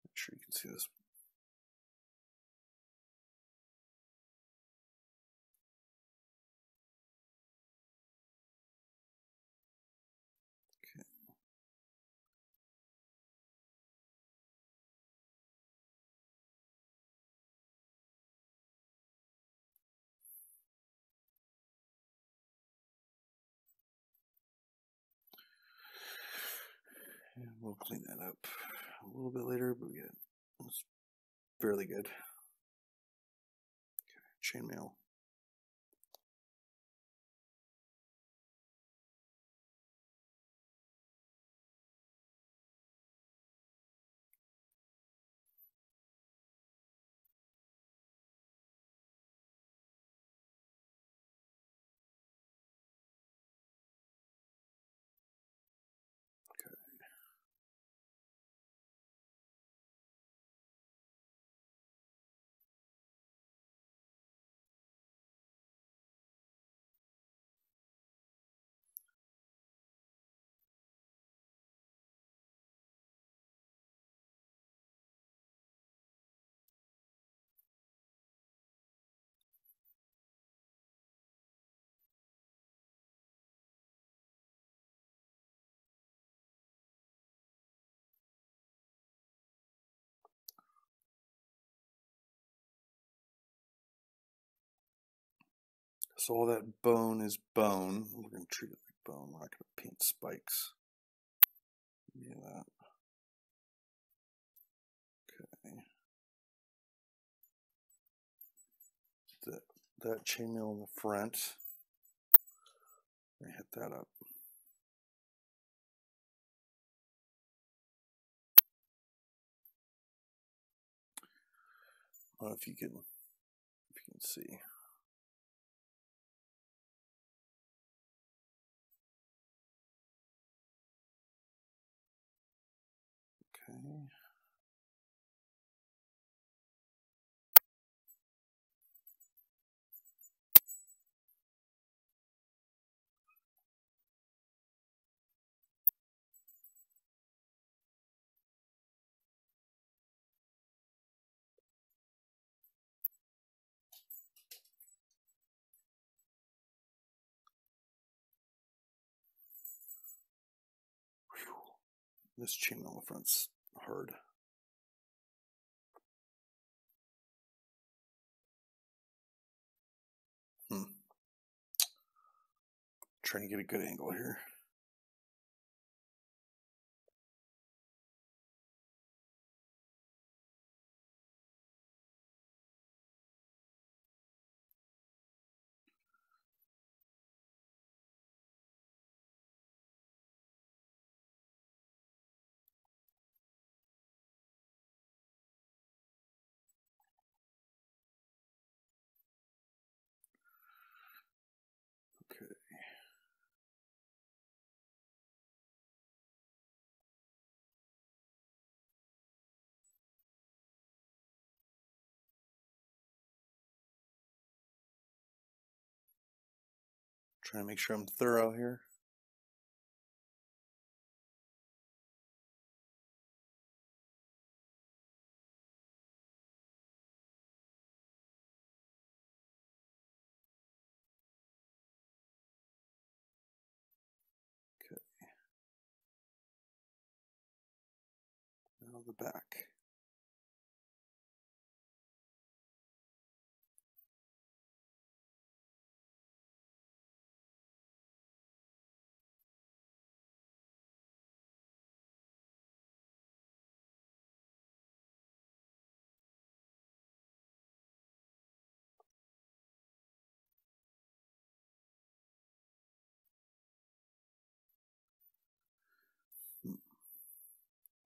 Make sure you can see this. Okay. And we'll clean that up a little bit later, but it's fairly good. Okay, chainmail. So all that bone is bone. We're going to treat it like bone. We're not going to paint spikes. Yeah, that. Okay. That chainmail in the front. I hit that up. I don't know if you can see. Okay. Whew. This chainmail in the front's hard. trying to get a good angle here. Okay. Trying to make sure I'm thorough here. Okay. Now the back.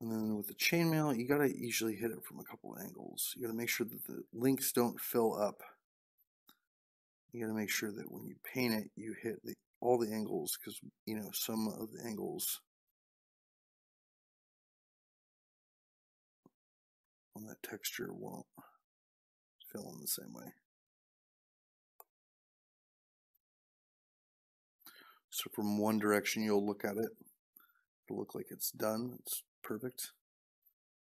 And then with the chainmail, you gotta usually hit it from a couple of angles. You gotta make sure that the links don't fill up. You gotta make sure that when you paint it, you hit all the angles, because you know some of the angles on that texture won't fill in the same way. So from one direction, you'll look at it. It'll look like it's done. It's perfect.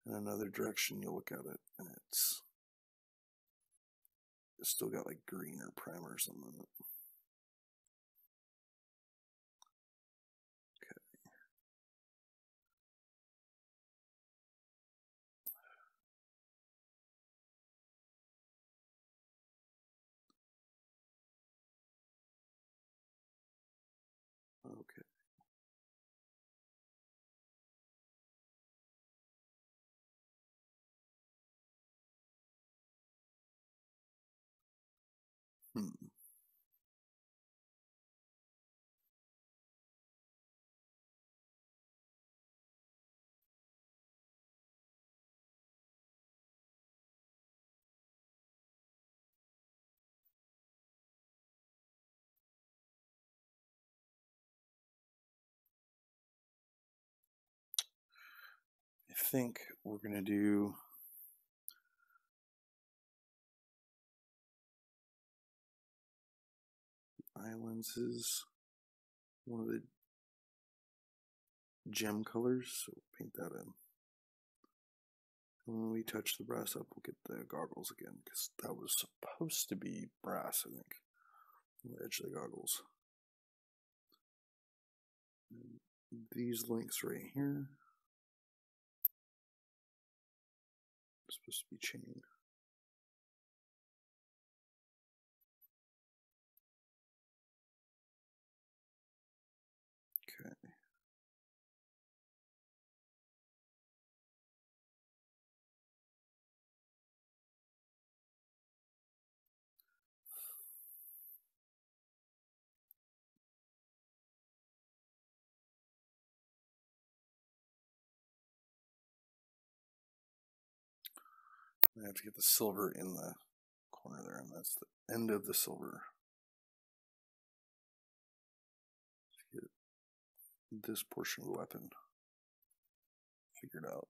In another direction, you'll look at it, and it's still got like green or primer or something in it. Okay. I think we're gonna do islands is one of the gem colors, so we'll paint that in. And when we touch the brass up, we'll get the goggles again, because that was supposed to be brass, I think, on the edge of the goggles. And these links right here are supposed to be chain. Okay. I have to get the silver in the corner there, and that's the end of the silver. Get this portion of the weapon figured out.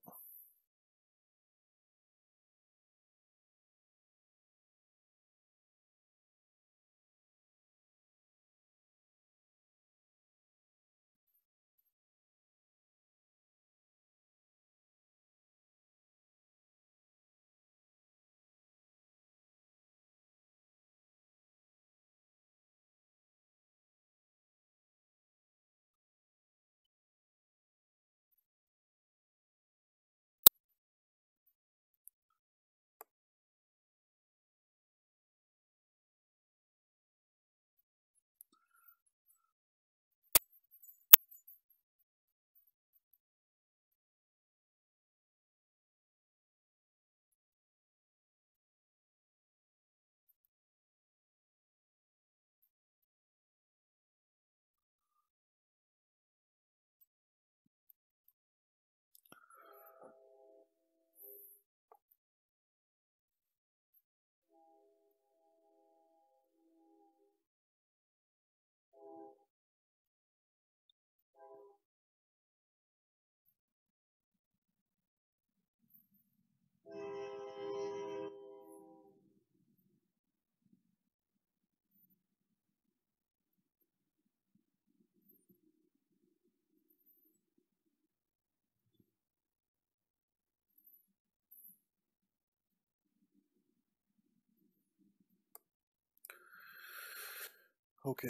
Okay.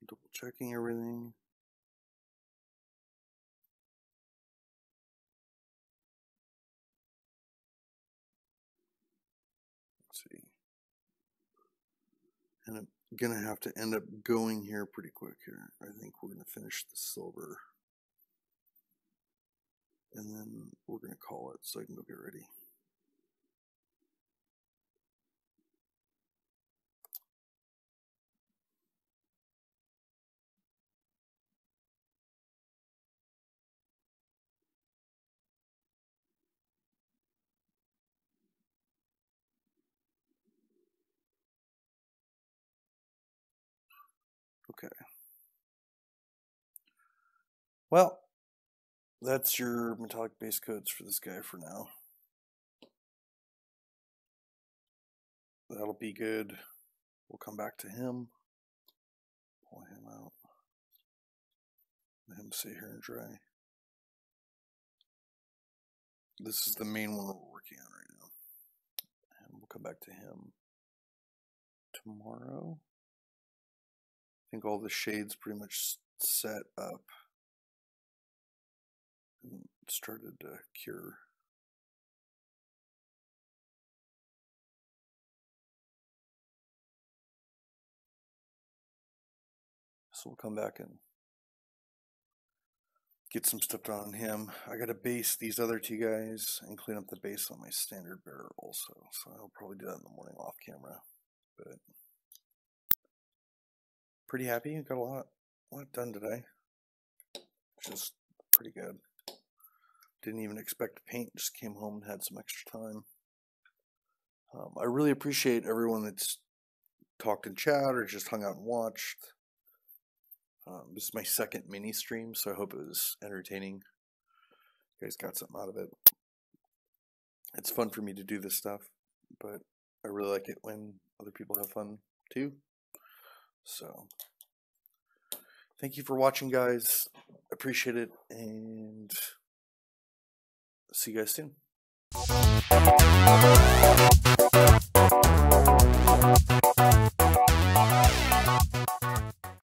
Double checking everything. Let's see. And I'm gonna have to end up going here pretty quick here. I think we're gonna finish the silver. And then we're gonna call it so I can go get ready. Okay. Well, that's your metallic base coats for this guy for now. That'll be good. We'll come back to him. Pull him out. Let him sit here and dry. This is the main one we're working on right now. And we'll come back to him tomorrow. I think all the shades pretty much set up and started to cure. So we'll come back and get some stuff done on him. I gotta base these other two guys and clean up the base on my standard bearer also. So I'll probably do that in the morning off camera. But pretty happy. Got a lot done today. Just pretty good. Didn't even expect to paint. Just came home and had some extra time. I really appreciate everyone that's talked in chat or just hung out and watched. This is my second mini stream, so I hope it was entertaining. You guys got something out of it. It's fun for me to do this stuff, but I really like it when other people have fun too. So thank you for watching, guys. Appreciate it, and see you guys soon.